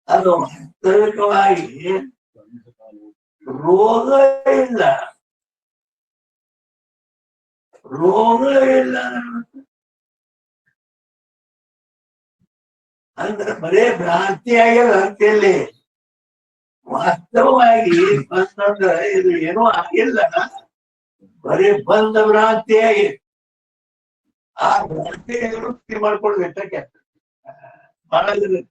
ಅದು ವಾಸ್ತವಿಕವಾಗಿ ರೋಗ ಇಲ್ಲ ಅಂದ್ರೆ ಬರೇ ಭ್ರಾಂತಿ ಆಗ್ಯದ ಅಂತೇಳಿ ವಾಸ್ತವವಾಗಿ ಬಂತಂದ್ರೆ ಇದು ಏನೂ ಆಗಿಲ್ಲ ಬರೀ ಬಂದ ಭ್ರಾಂತಿ ಆಗಿ ಆ ಭ್ರಾಂತಿ ವೃತ್ತಿ ಮಾಡ್ಕೊಳ್ಬೇಕು ಮಾಡಿದ್ರೆ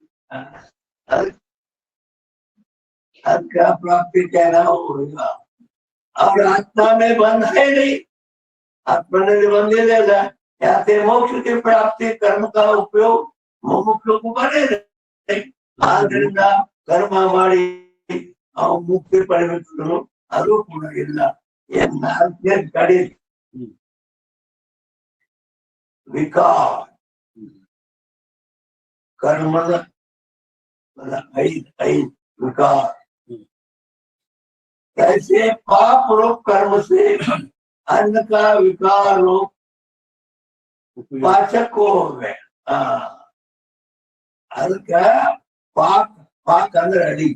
ಅದಕ್ಕ ಪ್ರಾಪ್ತಿ ನಾವು ಅವ್ರ ಆತ್ಮ ಮೇ ಬಂದ ಹೇಳಿ ಆತ್ಮನಲ್ಲಿ ಬಂದಿದೆ ಅಲ್ಲ ಯಾಕೆ ಮೋಕ್ಷ की प्राप्ति कर्म का उपयोग ಮುಮುಕ್ಷು ಬರೇ ಆದ್ರಿಂದ ಕರ್ಮ ಮಾಡಿ ಅವ್ ಮುಕ್ತಿ ಪಡೆಬೇಕು ಅದು ಕೂಡ ಇಲ್ಲ ನಾಲ್ಕನೇ ಕಡೆ ವಿಕಾರ कर्मद ऐद विकार कैसे पाप रूप कर्म से अन्न का विकार रूप पाचक को हो गए ಅದಕ್ಕ ಪಾಕ್ ಅಂದ್ರೆ ಅಡಿ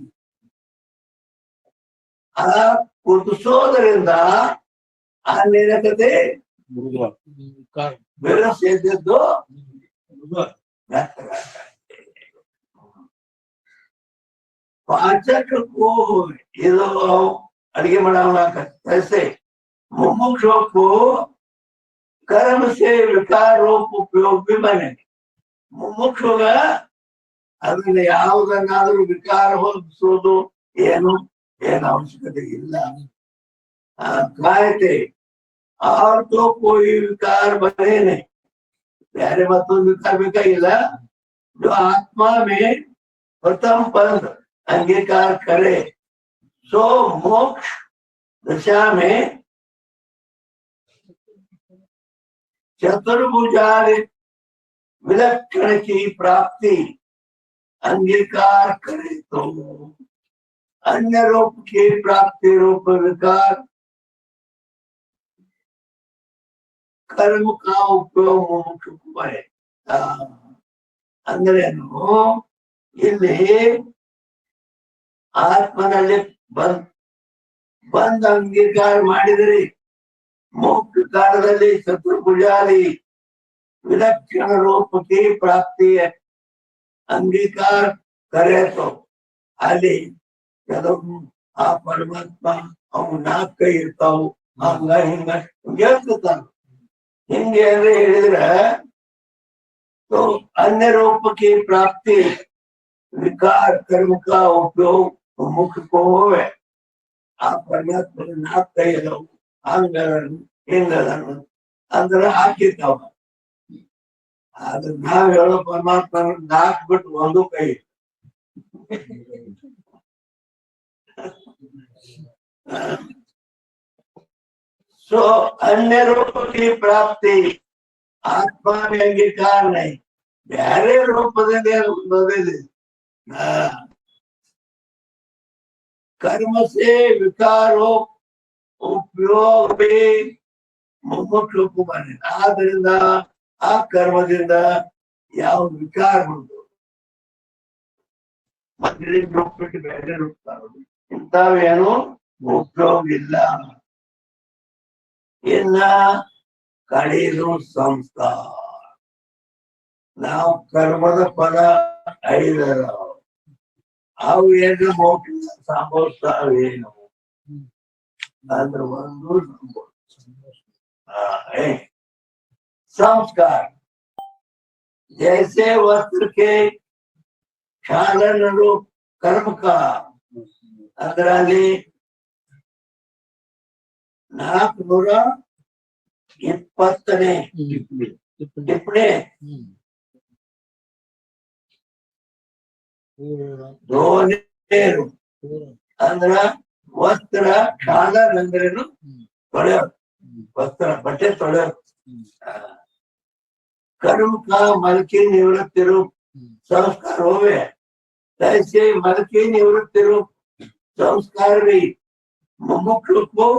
ಆ ಕುದಿಸೋದ್ರಿಂದ ಅಲ್ಲೇನಕತೆ ಬೆರಸು ಎದ್ದಿದ್ದು पाचक को ಇದು ಅಡಿಗೆ ಮಾಡಕ್ಕೆ मुमुक्षु को कर्म से विकार रूप उपयोग भी बने ಮುಮುಕ್ಷುಗ ಅದನ್ನ ಯಾವುದನ್ನಾದ್ರೂ ವಿಕಾರ ಹೋಗಿಸೋದು ಏನು ಅವಶ್ಯಕತೆ ಇಲ್ಲ ಕಾಯ್ತೆ और तो कोई विकार बने नहीं प्यारे मतों विकार ಬೇಕಾಗಿಲ್ಲ जो आत्मा में प्रथम पद अंगीकार करे सो मोक्ष दशा में चतुर्भुजाल विलक्षण की प्राप्ति अंगीकार करे तो अन्य रूप की प्राप्ति रूप विकार कर्म का उपयोग मोक्ष है ಅಂದ್ರೇನು ಇಲ್ಲಿ ಆತ್ಮನಲ್ಲಿ ಬಂದ ಅಂಗೀಕಾರ ಮಾಡಿದ್ರಿ ಮೋಕ್ಷ ಕಾಲದಲ್ಲಿ ಚತುರ್ಭುಜಾಲಿ विलक्षण रूप की प्राप्ति अंगीकार करे तो ಅಲ್ಲಿ ಕೆಲವು ಆ ಪರಮಾತ್ಮ ಅವು ನಾಲ್ಕು ಕೈ ಇರ್ತಾವು ಹಂಗ ಹಿಂಗ ಹೇಳ್ತಾನ ಹಿಂಗೆ ಅಂದ್ರೆ ಹೇಳಿದ್ರೆ तो अन्य रूप की प्राप्ति विकार कर्म का उपयोग मुख्य को होवे आ परमात्मा नाक कೈ ಇದಾವು ಹಂಗ ಹಿಂಗ ಅಂದ್ರೆ ಹಾಕಿರ್ತಾವ ಆದ್ರೆ ನಾವ್ ಹೇಳೋ ಪರಮಾತ್ಮ ನಾಕ್ ಬಿಟ್ಟು ಒಂದು ಕೈ सो अन्य रूप की प्राप्ति आत्मा में अंगीकार नहीं ಬೇರೆ ರೂಪದಲ್ಲಿ ಬದಲಿದೆ कर्म से विकारो उपयोग भी ಮುಮುಕ್ಷು ಬನೆ ಆದ್ರಿಂದ ಆ ಕರ್ಮದಿಂದ ಯಾವ ವಿಕಾರ ಬಂದು ಮತ್ತೆ ರೂಪಕ್ಕೆ ಬೇರೆ ರೂಪ ಇಂಥವೇನು ಉಪಯೋಗ ಇಲ್ಲ ಇನ್ನ ಕಡೆಯದು ಸಂಸ್ಕಾರ ನಾವು ಕರ್ಮದ ಫಲ ಐದರ ಅವು ಏನು ಮೋಕ್ಷ ಸಂಭವಿಸ್ತಾವೇನು ಅಂದ್ರೆ ಒಂದು संस्कार जैसे वस्त्र के क्षालन रूप कर्म का ಅದರಲ್ಲಿ 420ನೇ ಟಿಪ್ಪಣಿ ಧೋನೇರು ಅಂದ್ರ ವಸ್ತ್ರ ಕ್ಷಾಲನ ಅಂದ್ರೇನು ತೊಳೆಯೋದು वस्त्र बटे तोड़े कर्म का मल की निवृत्ति रूप संस्कार होवे ऐसे मल की निवृत्ति रूप संस्कार भी मुमुक्षु को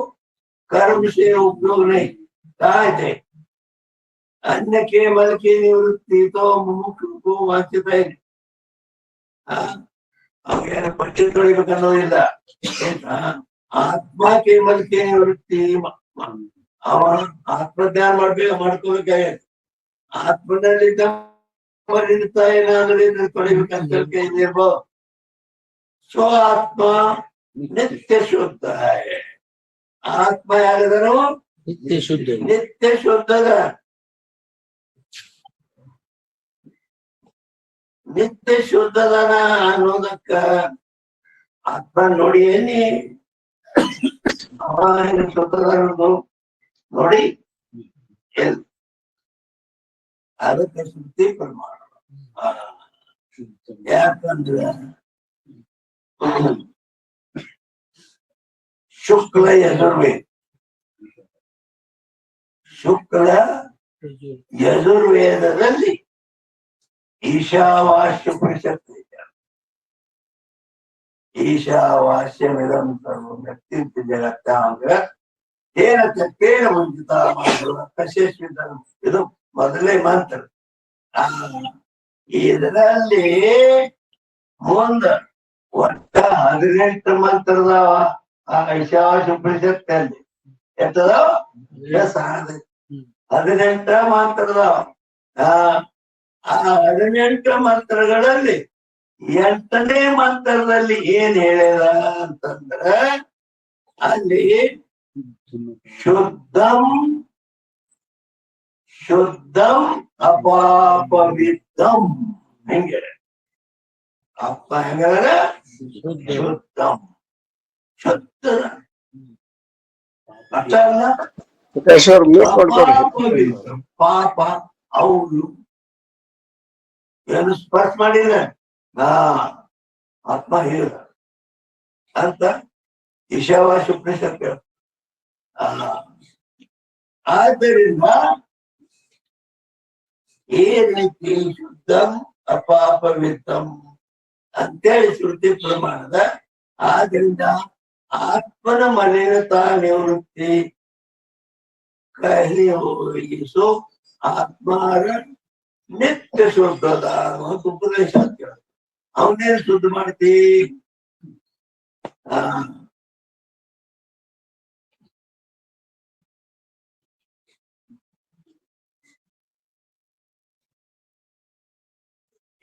कर्म से उपयोग नहीं कहा थे अन्य के मल की निवृत्ति तो मुमुक्षु को वांछित है बच्चे थोड़ी बेकन्नोदिल्ल आत्मा के मल की निवृत्ति ಅವ ಆತ್ಮಜ್ಞಾನ ಮಾಡ್ಕೋಬೇಕಾಗೈತಿ ಆತ್ಮದಲ್ಲಿದ್ದ ಏನಾದ್ರೆ ತೊಳಿಬೇಕಂತ ಇರ್ಬೋದು ಸೊ ಆತ್ಮ ನಿತ್ಯ ಶುದ್ಧ ಆತ್ಮ ಯಾರಿದಾರೋ ನಿತ್ಯ ಶುದ್ಧದ ನಿತ್ಯ ಶುದ್ಧದನ ಅನ್ನೋದಕ್ಕ ಆತ್ಮ ನೋಡಿ ಏನಿ ಶುದ್ಧದ ನೋಡಿ ಅದಕ್ಕೆ ಶ್ರುತಿ ಪ್ರಮಾಣ. ಯಾಕಂದ್ರೆ ಶುಕ್ಲ ಯಜುರ್ವೇದ, ಶುಕ್ಲ ಯಜುರ್ವೇದದಲ್ಲಿ ಈಶಾವಾಸ್ಯ ಉಪನಿಷತ್ತು ಇದೆ. ಈಶಾವಾಸ್ಯಮಿದಂ ಸರ್ವಂ ವ್ಯಕ್ತಿಂಚ ಜಗತ್ತಾಂಗ ತೇನ ತೇನ ವಂಚಿತ ಕಶ್ಯಶ್ವಿತ. ಇದು ಮೊದಲೇ ಮಂತ್ರ. ಇದರಲ್ಲಿ ಮುಂದ ಒಟ್ಟ 18 ಮಂತ್ರದಾವ. ಆ ಈಶಾವಾಸ್ಯ ಉಪನಿಷತ್ತಲ್ಲಿ ಎಷ್ಟದಾವ? 18 ಮಂತ್ರದಾವ. ಆ 18 ಮಂತ್ರಗಳಲ್ಲಿ 8ನೇ ಮಂತ್ರದಲ್ಲಿ ಏನ್ ಹೇಳ್ಯಾರ ಅಂತಂದ್ರ, ಅಲ್ಲಿ ಶುದ್ಧಂ ಶುದ್ಧಂ ಅಪಾಪವಿದ್ದಂ ಹೆಂಗೆ ಅಪ್ಪ ಹೆಂಗಾರ ಶುದ್ಧಂ ಶುದ್ಧ ಅಷ್ಟ ಅಲ್ಲ, ಅಪಾಪವಿದ್ದಂ ಪಾಪ ಹೌದು ಏನು ಸ್ಪರ್ಶ ಮಾಡಿಲ್ಲ ಆತ್ಮ ಹೇಳಿದ ಅಂತ ಈಶಾವಾಸ್ಯ ಉಪನಿಷತ್ ಹೇಳ್ತ. ಆದ್ದರಿಂದ ಈ ರೀತಿ ಶುದ್ಧಂ ಅಪಾಪವಿತ್ತಂ ಅಂತೇಳಿ ಶ್ರುತಿ ಪ್ರಮಾಣದ. ಆದ್ರಿಂದ ಆತ್ಮನ ಮಲಿನತಾ ನಿವೃತ್ತಿ ಕಹಿ ಹೋಗಿಸು ಆತ್ಮಾರ ನಿತ್ಯ ಶುದ್ಧದ ಅಂತ ಉಪದೇಶ ಅಂತ ಹೇಳ. ಅವನೇನ್ ಶುದ್ಧ ಮಾಡ್ತಿ?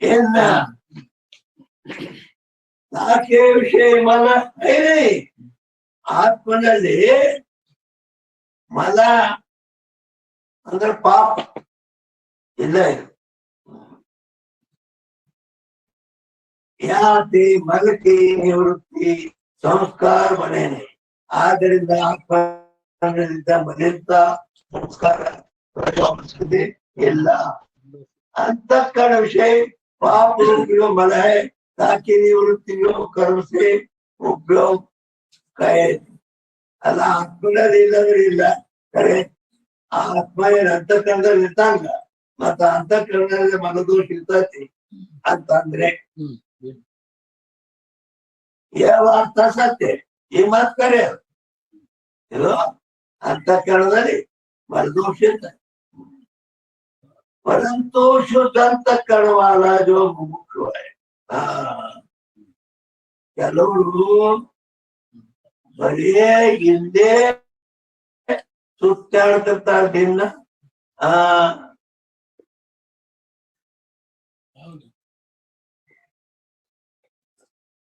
ಏನ ನಾಕೆ ವಿಷಯ ಮಲ ಆತ್ಮನಲ್ಲಿ ಮಲ ಅಂದ್ರೆ ಪಾಪ ಇಲ್ಲ. ಯಾತಿ ಮಲಕಿ ನಿವೃತ್ತಿ ಸಂಸ್ಕಾರ ಬನೇನೆ. ಆದ್ದರಿಂದ ಆತ್ಮನಿಂದ ಮಲಿತ ಸಂಸ್ಕಾರ ಇಲ್ಲ. ಅಂತಃಕರಣ ವಿಷಯ पाप रूपियों मल है ताकि निवृत्तियों कर्म से उपयोग कहे ಅಲ್ಲ ಆತ್ಮನಲ್ಲಿ ಇಲ್ಲದ್ರಿಲ್ಲ ಕರೆ ಆತ್ಮ ಏನ್ ಅಂತಃಕರಣದಲ್ಲಿ ಇರ್ತಾಂಗ ಮತ್ತ ಅಂತಃಕರಣದಲ್ಲಿ ಮನದೋಷ ಇರ್ತೈತಿ ಅಂತಂದ್ರೆ ಯಾವ ಅರ್ಥ ಸತ್ಯ ಈ ಮಾತ್ ಕರೆ ಇದು ಅಂತಃಕರಣದಲ್ಲಿ ಮನದೋಷ ಇರ್ತೈತಿ. परंतु शुद्ध अंतःकरण वाला जो मुमुक्षु है ಕೆಲವರು ಬರೀ ಹಿಂದೆ ಸುತ್ತಾಡ್ತಿರ್ತಾರ ದಿನ.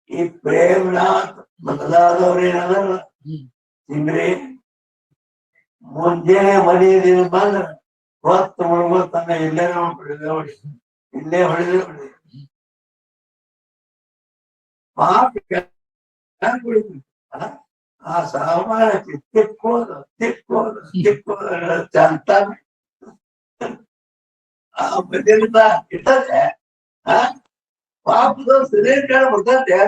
ಈ ಪ್ರೇಮನಾಥ್ ಮೊದಲಾದವ್ರೇನಲ್ಲ ತಿಂಗ್ರಿ ಮುಂಜಾನೆ ಮನೆಯಲ್ಲಿ ಬಂದ್ರ ಹೊತ್ತು ಮುಳುಗೋತಾನೆ ಇಲ್ಲೇ ಹೊಡೆದ ಇಲ್ಲೇ ಹೊಡೆದ ಪಾಪ ಆ ಸಾಮಾನ್ಯ ತಿಕ್ಕೋದು ಚಂತಾನೆ ಆ ಬದಲಿತ ಇರ್ತದೆ. ಪಾಪದ ಸಿಲಿಂಡರ್ ಬರ್ತದೆ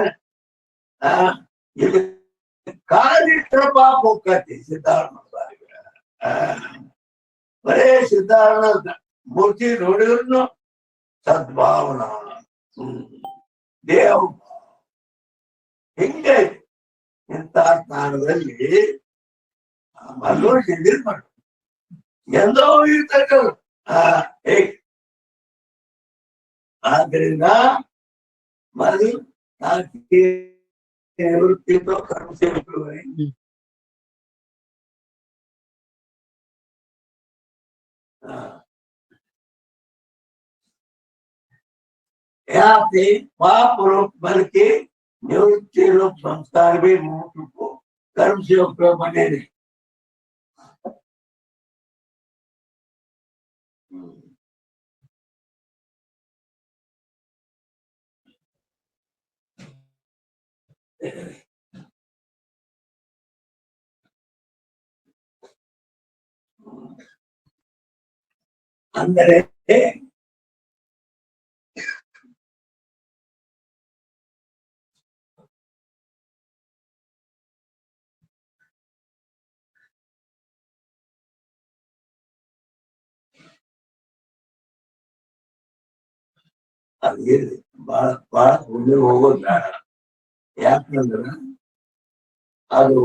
ಇಲ್ಲಿ ಕಾಲಿಟ್ರ ಪಾಪ ಹೋಗ್ತೈತಿ. ಸಿದ್ಧಾರ್ಥ ಬರೇ ಸಿದ್ಧಾರ್ಥ ಮೂರ್ತಿ ನೋಡಿದ್ರು ಸದ್ಭಾವನಾ ದೇವ ಹಿಂಗೆ ಇಂಥ ಸ್ಥಾನದಲ್ಲಿ ಮಲ್ಲೋಷ್ ಎದಿರ್ ಮಾಡು ಎಂದೋ ಇರ್ತಕ್ಕ. ಆದ್ರಿಂದ ಮಲ್ಲಿ ನಿವೃತ್ತಿతో ಕರ್ಮ ಸೇವಕರು यहाँ पे पाप रूप बल के निवृत्ति रूप संस्कार भी मुमुक्षु को कर्म से उपयोग बने रहे. ಅಂದರೆ ಅದೇನು ಬಾಳ ಮುಂದೆ ಹೋಗೋದ್ ಬೇಡ. ಯಾಕಂದ್ರ ಅದು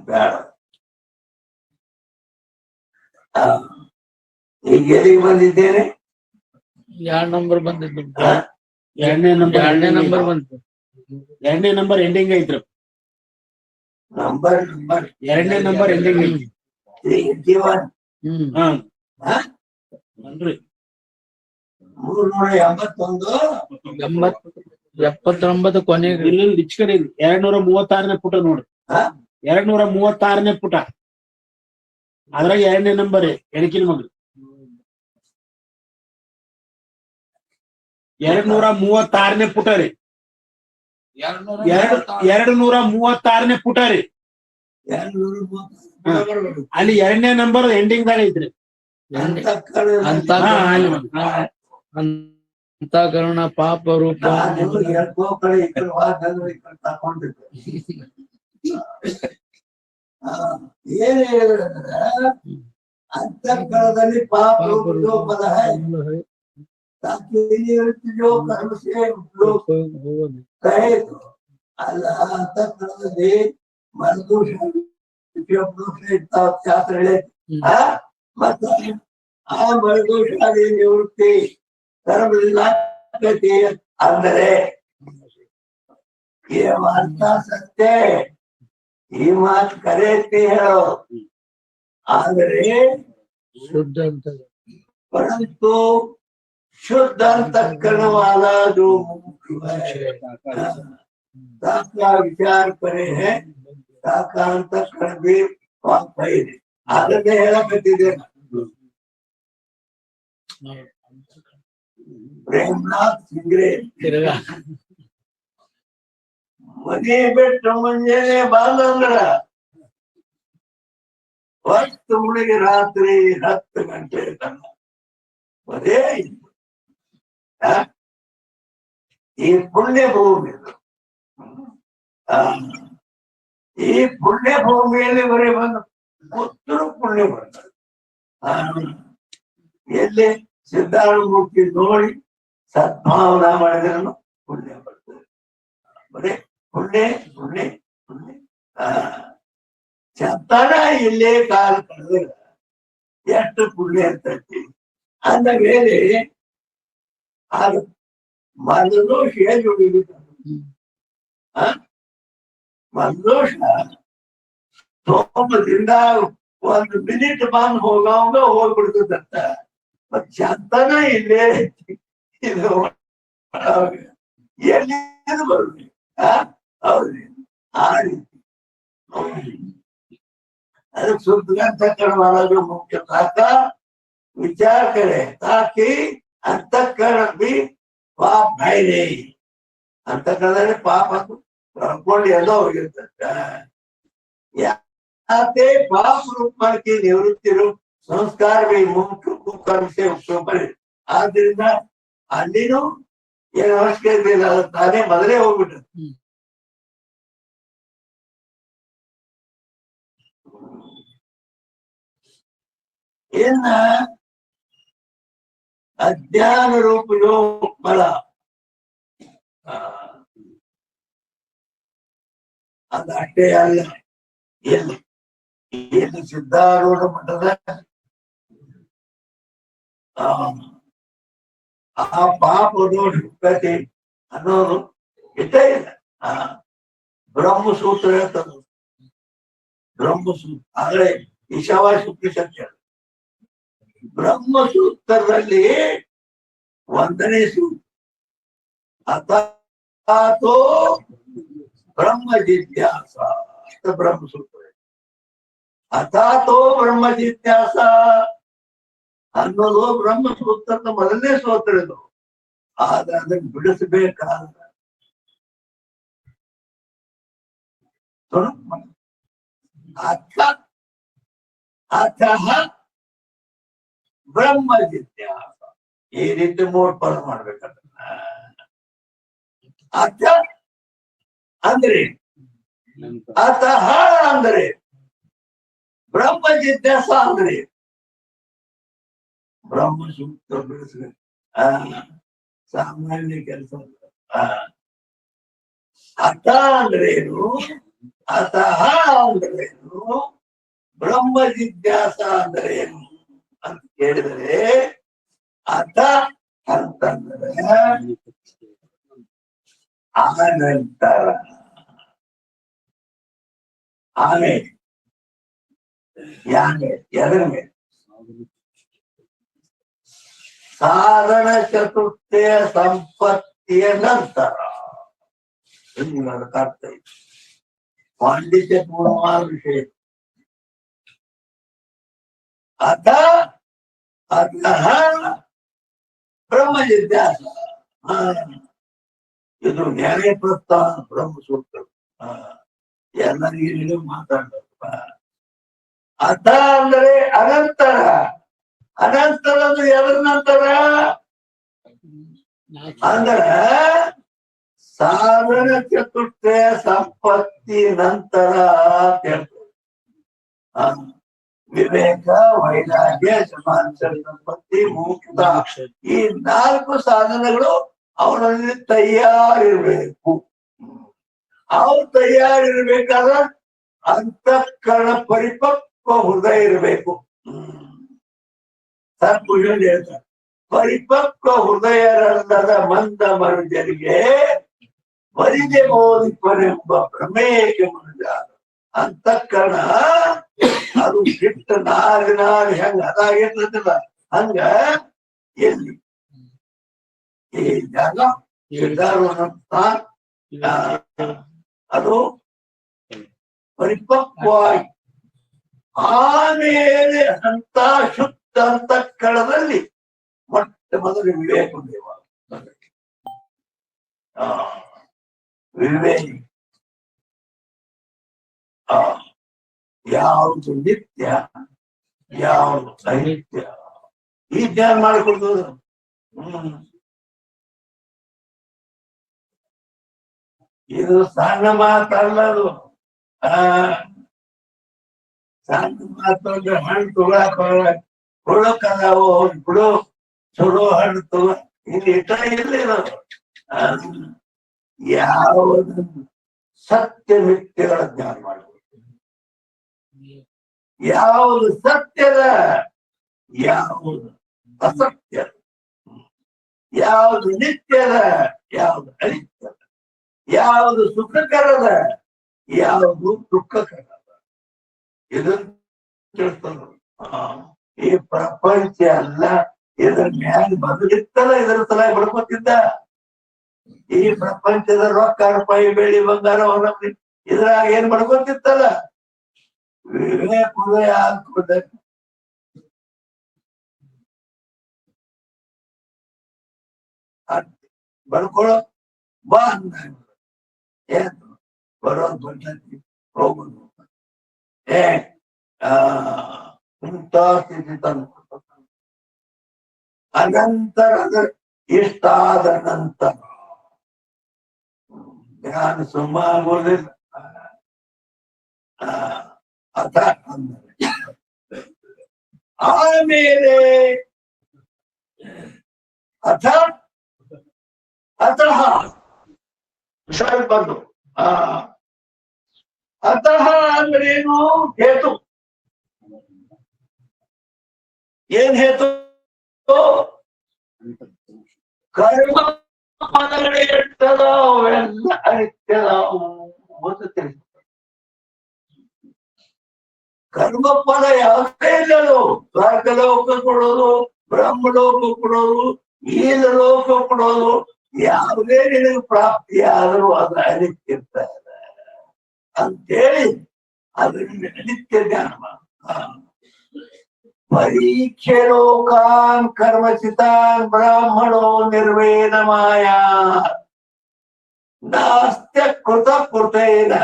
ಬೇಡ. ಈಗ ಎಲ್ಲಿಗೆ ಬಂದಿದ್ದೇನೆ? 2 ನಂಬರ್ ಬಂದಿದ್ದು. ಎರಡನೇ ನಂಬರ್ ಬಂತು. 2ನೇ ನಂಬರ್ ಎಂಡಿಂಗ್ ಐತ್ರಿ. ನಂಬರ್ 2ನೇ ನಂಬರ್ ಎಂಡಿಂಗ್ ಐತಿ. 381 ಅಲ್ರಿ 381 79 ಕೊನೆಗೆ ಇಲ್ಲಿ ರಿಚ್ ಕಡೆ 236ನೇ ಪುಟ ನೋಡ್ರಿ. 236ನೇ ಪುಟ ಅದ್ರಾಗ 2ನೇ ನಂಬರ್ ಎಣಕಿನ ಮಗಳು 236ನೇ ಪುಟ ರೀ. 236ನೇ ಪುಟ ರೀ. ಅಲ್ಲಿ 2ನೇ ನಂಬರ್ ಎಂಡಿಂಗ್ ದಾಗ ಐತ್ರಿ. ಅಂತಃಕರಣ ಪಾಪ ರೂಪ ಏನ್ ಹೇಳಿದ್ರೆ ಅಂತಃಕರಣದಲ್ಲಿ ಪಾಪ ರೂಪದ ಅಲ್ಲ. ಅಂತಃಕರಣದಲ್ಲಿ ಮನದೋಷ ಶಾಸ್ತ್ರ ಹೇಳೈತಿ. ಮತ್ತೆ ಆ ಮನದೋಷಾದಿ ನಿವೃತ್ತಿ ಧರ್ಮದಿಂದ ಅಂದರೆ ಈ ವಾರ್ತ ಸತ್ಯ, ಈ ಮಾತು ಕರೆಯತ್ತೆ ಹೇಳೋ. ಆದರೆ ಶುದ್ಧ ಅಂತ परंतु शुद्ध अंतःकरण जो का विचार करे है का अंतःकरण भी ಅದನ್ನೇ ಹೇಳಕತ್ತಿದೆ. ಪ್ರೇಮನಾಥ್ ಸಿಂಗ್ರೆ ಮನೆ ಬಿಟ್ಟು ಮುಂಜಾನೆ ಬಾಂದ್ರ ಹೊತ್ತು ಮುಳುಗಿ ರಾತ್ರಿ 10 ಗಂಟೆ ತನಕ ಅದೇ ಈ ಪುಣ್ಯ ಭೂಮಿ. ಈ ಪುಣ್ಯ ಭೂಮಿಯಲ್ಲಿ ಬರೀ ಬಂದು ಕೂತರು ಪುಣ್ಯ ಬರ್ತದೆ. ಎಲ್ಲಿ ಸಿದ್ಧಾರೂಢಮೂರ್ತಿ ನೋಡಿ ಸದ್ಭಾವನಾ ಮಾಡಿದ್ರೂ ಪುಣ್ಯ ಬರ್ತದೆ. ಬರೀ ಪುಣ್ಯ ಪುಣ್ಯ ಪುಣ್ಯ. ಚಂತನ ಇಲ್ಲೇ ಕಾಲ ಕಳೆದ್ರೆ ಎಷ್ಟು ಪುಣ್ಯ ಇರ್ತೈತಿ. ಅಂದ ಮೇಲೆ ಅದು ಮನದೋಷ ಹೇಗೆ ಉಳಿಬೇಕು? ಮನದೋಷ ಸೋಮದಿಂದ 1 ಮಿನಿಟ್ ಬಂದು ಹೋಗವಂಗ ಹೋಗ್ಬಿಡ್ತದಂತ. ಮತ್ ಚಂತನ ಇಲ್ಲೇ ಇದು ಎಲ್ಲಿ ಬರುದು? ಹೌದು, ಆ ರೀತಿ ಅದಕ್ಕೆ शुद्ध अंतःकरण वाला जो मुख्य था विचार करे ताकि अंतःकरण भी पाप भाई नहीं. अंतःकरण पाप कಳ್ಕೊಂಡು ಎಲ್ಲ ಹೋಗಿರ್ತದೆ. याते पाप रूप की निवृत्ति रूप संस्कार भी मुख्य कर्म से उपयोग ಆದ್ರಿಂದ ಅಲ್ಲಿನೂ ಏನು ಅವಶ್ಯಕತೆ ಇಲ್ಲ, ತಾನೇ ಮೊದಲೇ ಹೋಗ್ಬಿಟ್ಟು. ಇನ್ನ ಅಜ್ಞಾನ ರೂಪ ಫಲ ಅದಷ್ಟೇ ಅಲ್ಲ. ಎಲ್ಲಿ ಸಿದ್ಧಾರೂಢ ಮಠದ ಆ ಪಾಪ ದೋಷ ಗತಿ ಅನ್ನೋದು ಇಷ್ಟೇ ಇಲ್ಲ. ಬ್ರಹ್ಮಸೂತ್ರ ಹೇಳ್ತದ. ಬ್ರಹ್ಮಸೂತ್ರ ಆದ್ರೆ ಈಶಾವಾಸ್ಯ ಉಪನಿಷತ್ ಬ್ರಹ್ಮಸೂತ್ರದಲ್ಲಿ 1ನೇ ಸೂತ್ರ ಅಥಾತೋ ಬ್ರಹ್ಮ ಜಿಜ್ಞಾಸ. ಬ್ರಹ್ಮಸೂತ್ರ ಅಥಾತೋ ಬ್ರಹ್ಮ ಜಿಜ್ಞಾಸ ಅನ್ನೋದು ಬ್ರಹ್ಮಸೂತ್ರದ ಮೊದಲನೇ ಸೂತ್ರ ಇದು. ಆದ್ರೆ ಅದನ್ನು ಬಿಡಿಸಬೇಕಾದ ಅಥ ಅಥಃ ಬ್ರಹ್ಮ ಜಿಜ್ಞಾಸ. ಈ ರೀತಿ ಮೂರ್ ಪದ ಮಾಡ್ಬೇಕಂತ. ಅಥ ಅಂದ್ರೆ ಅಥಃ ಅಂದ್ರೆ ಬ್ರಹ್ಮ ಜಿಜ್ಞಾಸ ಅಂದ್ರೆ ಬ್ರಹ್ಮ ಸೂಕ್ತ ಬೆಳೆಸ್ಬೇಕು. ಸಾಮಾನ್ಯ ಕೆಲಸ. ಅಥ ಅಂದ್ರೇನು, ಅಥಃ ಅಂದ್ರೇನು, ಬ್ರಹ್ಮ ಜಿಜ್ಞಾಸ ಅಂದ್ರೇನು ಅಂತ ಕೇಳಿದರೆ, ಅಥ ಅಂತಂದ್ರೆ ಆನಂತರ, ಆಮೇಲೆ ಯಾನೆ ಎದರ ಮೇಲೆ ಸಾಧನ ಚತುರ್ಥಿಯ ಸಂಪತ್ತಿಯ ನಂತರ. ಅರ್ಥ ಇದೆ. ಪಾಂಡಿತ್ಯಪೂರ್ಣವಾದ ವಿಷಯ. ಅಥ ಅಥಃ ಬ್ರಹ್ಮ ಜಿಜ್ಞಾಸ. ಇದು ನ್ಯಾಯ ಪ್ರಸ್ಥಾನ ಬ್ರಹ್ಮ ಸೂತ್ರ. ಎಲ್ಲರಿಗೂ ಮಾತಾಡಬೇಕು. ಅಥ ಅಂದ್ರೆ ಅನಂತರ. ಅನಂತರ ಅಂದ್ರೆ ಎದ್ರ ನಂತರ ಅಂದ್ರ ಸಾಧನ ಚತುರ್ಥಿಯ ಸಂಪತ್ತಿ ನಂತರ ಅಂತ ಹೇಳ್ತಾರೆ. ವಿವೇಕ, ವೈರಾಗ್ಯ, ಸಮಾಚಾರ ಸಂಪತ್ತಿ, ಮುಕ್ತ, ಈ 4 ಸಾಧನಗಳು ಅವನಲ್ಲಿ ತಯಾರಿರ್ಬೇಕು. ಅವ್ರು ತಯಾರಿರ್ಬೇಕಾದ್ರೆ ಅಂತಃಕರಣ ಪರಿಪಕ್ವ ಹೃದಯ ಇರಬೇಕು. ಸತ್ಪುರುಷರು ಹೇಳ್ತಾರೆ, ಪರಿಪಕ್ವ ಹೃದಯರಲ್ಲದ ಮಂದ ಮನುಜರಿಗೆ ವರಿದೆ ಬೋಧಿಪರೆಂಬ ಪ್ರಮೇಯಕ್ಕೆ ಮನುಜ. ಅಂತಃಕರಣ ಅದು ಬಿಟ್ಟ ನಾರಿ ಹೆಂಗ ಅದಾಗಿರ್ತದಲ್ಲ, ಹಂಗ ಎಲ್ಲಿ ಈ ಜಾಗ ಅದು ಪರಿಪಕ್ವವಾಗಿ ಆಮೇಲೆ ಅಂತ ಶುದ್ಧ ಅಂತಃಕರಣದಲ್ಲಿ ಮೊಟ್ಟ ಮೊದಲು ವಿವೇಕ ದೇವ. ವಿವೇಕ ಯಾವುದು ನಿತ್ಯ, ಯಾವುದು ಅನಿತ್ಯ, ಈ ಜ್ಞಾನ ಮಾಡಿಕೊಡ್ತದ. ಇದು ಸಣ್ಣ ಮಾತಲ್ಲದು. ಸಣ್ಣ ಮಾತು ಅಂದ್ರೆ ಹಣ್ಣು ತುಳಕದಾವು ಬಿಡು, ಚಲೋ ಹಣ್ಣು ತುಳ, ಇಲ್ಲಿ ಇಟ ಇಲ್ಲ. ಯಾವುದು ಸತ್ಯ ಮಿಥ್ಯಗಳ ಜ್ಞಾನ ಮಾಡಬೇಕು. ಯಾವುದು ಸತ್ಯದ, ಯಾವುದು ಅಸತ್ಯದ, ಯಾವುದು ನಿತ್ಯದ, ಯಾವುದು ಅನಿತ್ಯದ, ಯಾವುದು ಸುಖಕರದ, ಯಾವುದು ದುಃಖಕರದ, ಇದನ್ನು ತಿಳ್ಕೊಂಡು ಈ ಪ್ರಪಂಚ ಅಲ್ಲ, ಇದರ ಮ್ಯಾಲ ಬದಲಿತ್ತಲ್ಲ, ಇದರ ಸಲ ಬಡ್ಕೊತಿದ್ದ. ಈ ಪ್ರಪಂಚದ ರೊಕ್ಕ, ರೂಪಾಯಿ, ಬೆಳ್ಳಿ, ಬಂಗಾರ, ಇದ್ರಾಗ ಏನ್ ಬಡ್ಕೊತಿತ್ತಲ್ಲ, ವಿವೇಕ ಹೃದಯ ಹಾಕೋದ. ಬಡ್ಕೊಳ್ಳೋ ಬಾ ಅಂದ. ಏನು ಬರೋದು ಬರ್ತೈತಿ, ಹೋಗುದು. ಇಂಥ ಸ್ಥಿತಿ ತಂದು ಅನಂತರ ಇಷ್ಟಾದ ನಂತರ ಜ್ಞಾನ ಸುಮ್ಮ ಆಗೋದಿಲ್ಲ. ಅಥ ಅಂದ್ರೆ ಆಮೇಲೆ ಅಥ ಅತಃ ಬಂದು ಅತಃ ಅಂದ್ರೇನು? ಹೇತು. ಏನ್ ಹೇತು? ಕರ್ಮ ಇರ್ತದವೆಲ್ಲ ಅನಿತ್ಯದಾವು ಅಂತ ತಿಳಿಸ. ಕರ್ಮ ಫಲ ಯಾವುದೇ ಇಲ್ಲದು. ಸ್ವರ್ಗ ಲೋಕ ಕೊಡೋದು, ಬ್ರಹ್ಮಲೋಕ ಕೊಡೋದು, ಈಲ ಲೋಕ ಕೊಡೋದು, ಯಾವುದೇ ನಿನಗೆ ಪ್ರಾಪ್ತಿ ಆದರೂ ಅದು ಅನಿತ್ಯ ಅಂತೇಳಿ ಅದರಿಂದ ನಿತ್ಯ ಜ್ಞಾನ. ಪರೀಕ್ಷೆ ಲೋಕಾನ್ ಕರ್ಮಚಿತಾನ್ ಬ್ರಾಹ್ಮಣೋ ನಿರ್ವೇದಮಾಯ ನಾಸ್ತ್ಯ ಕೃತ ಕೃತೇನ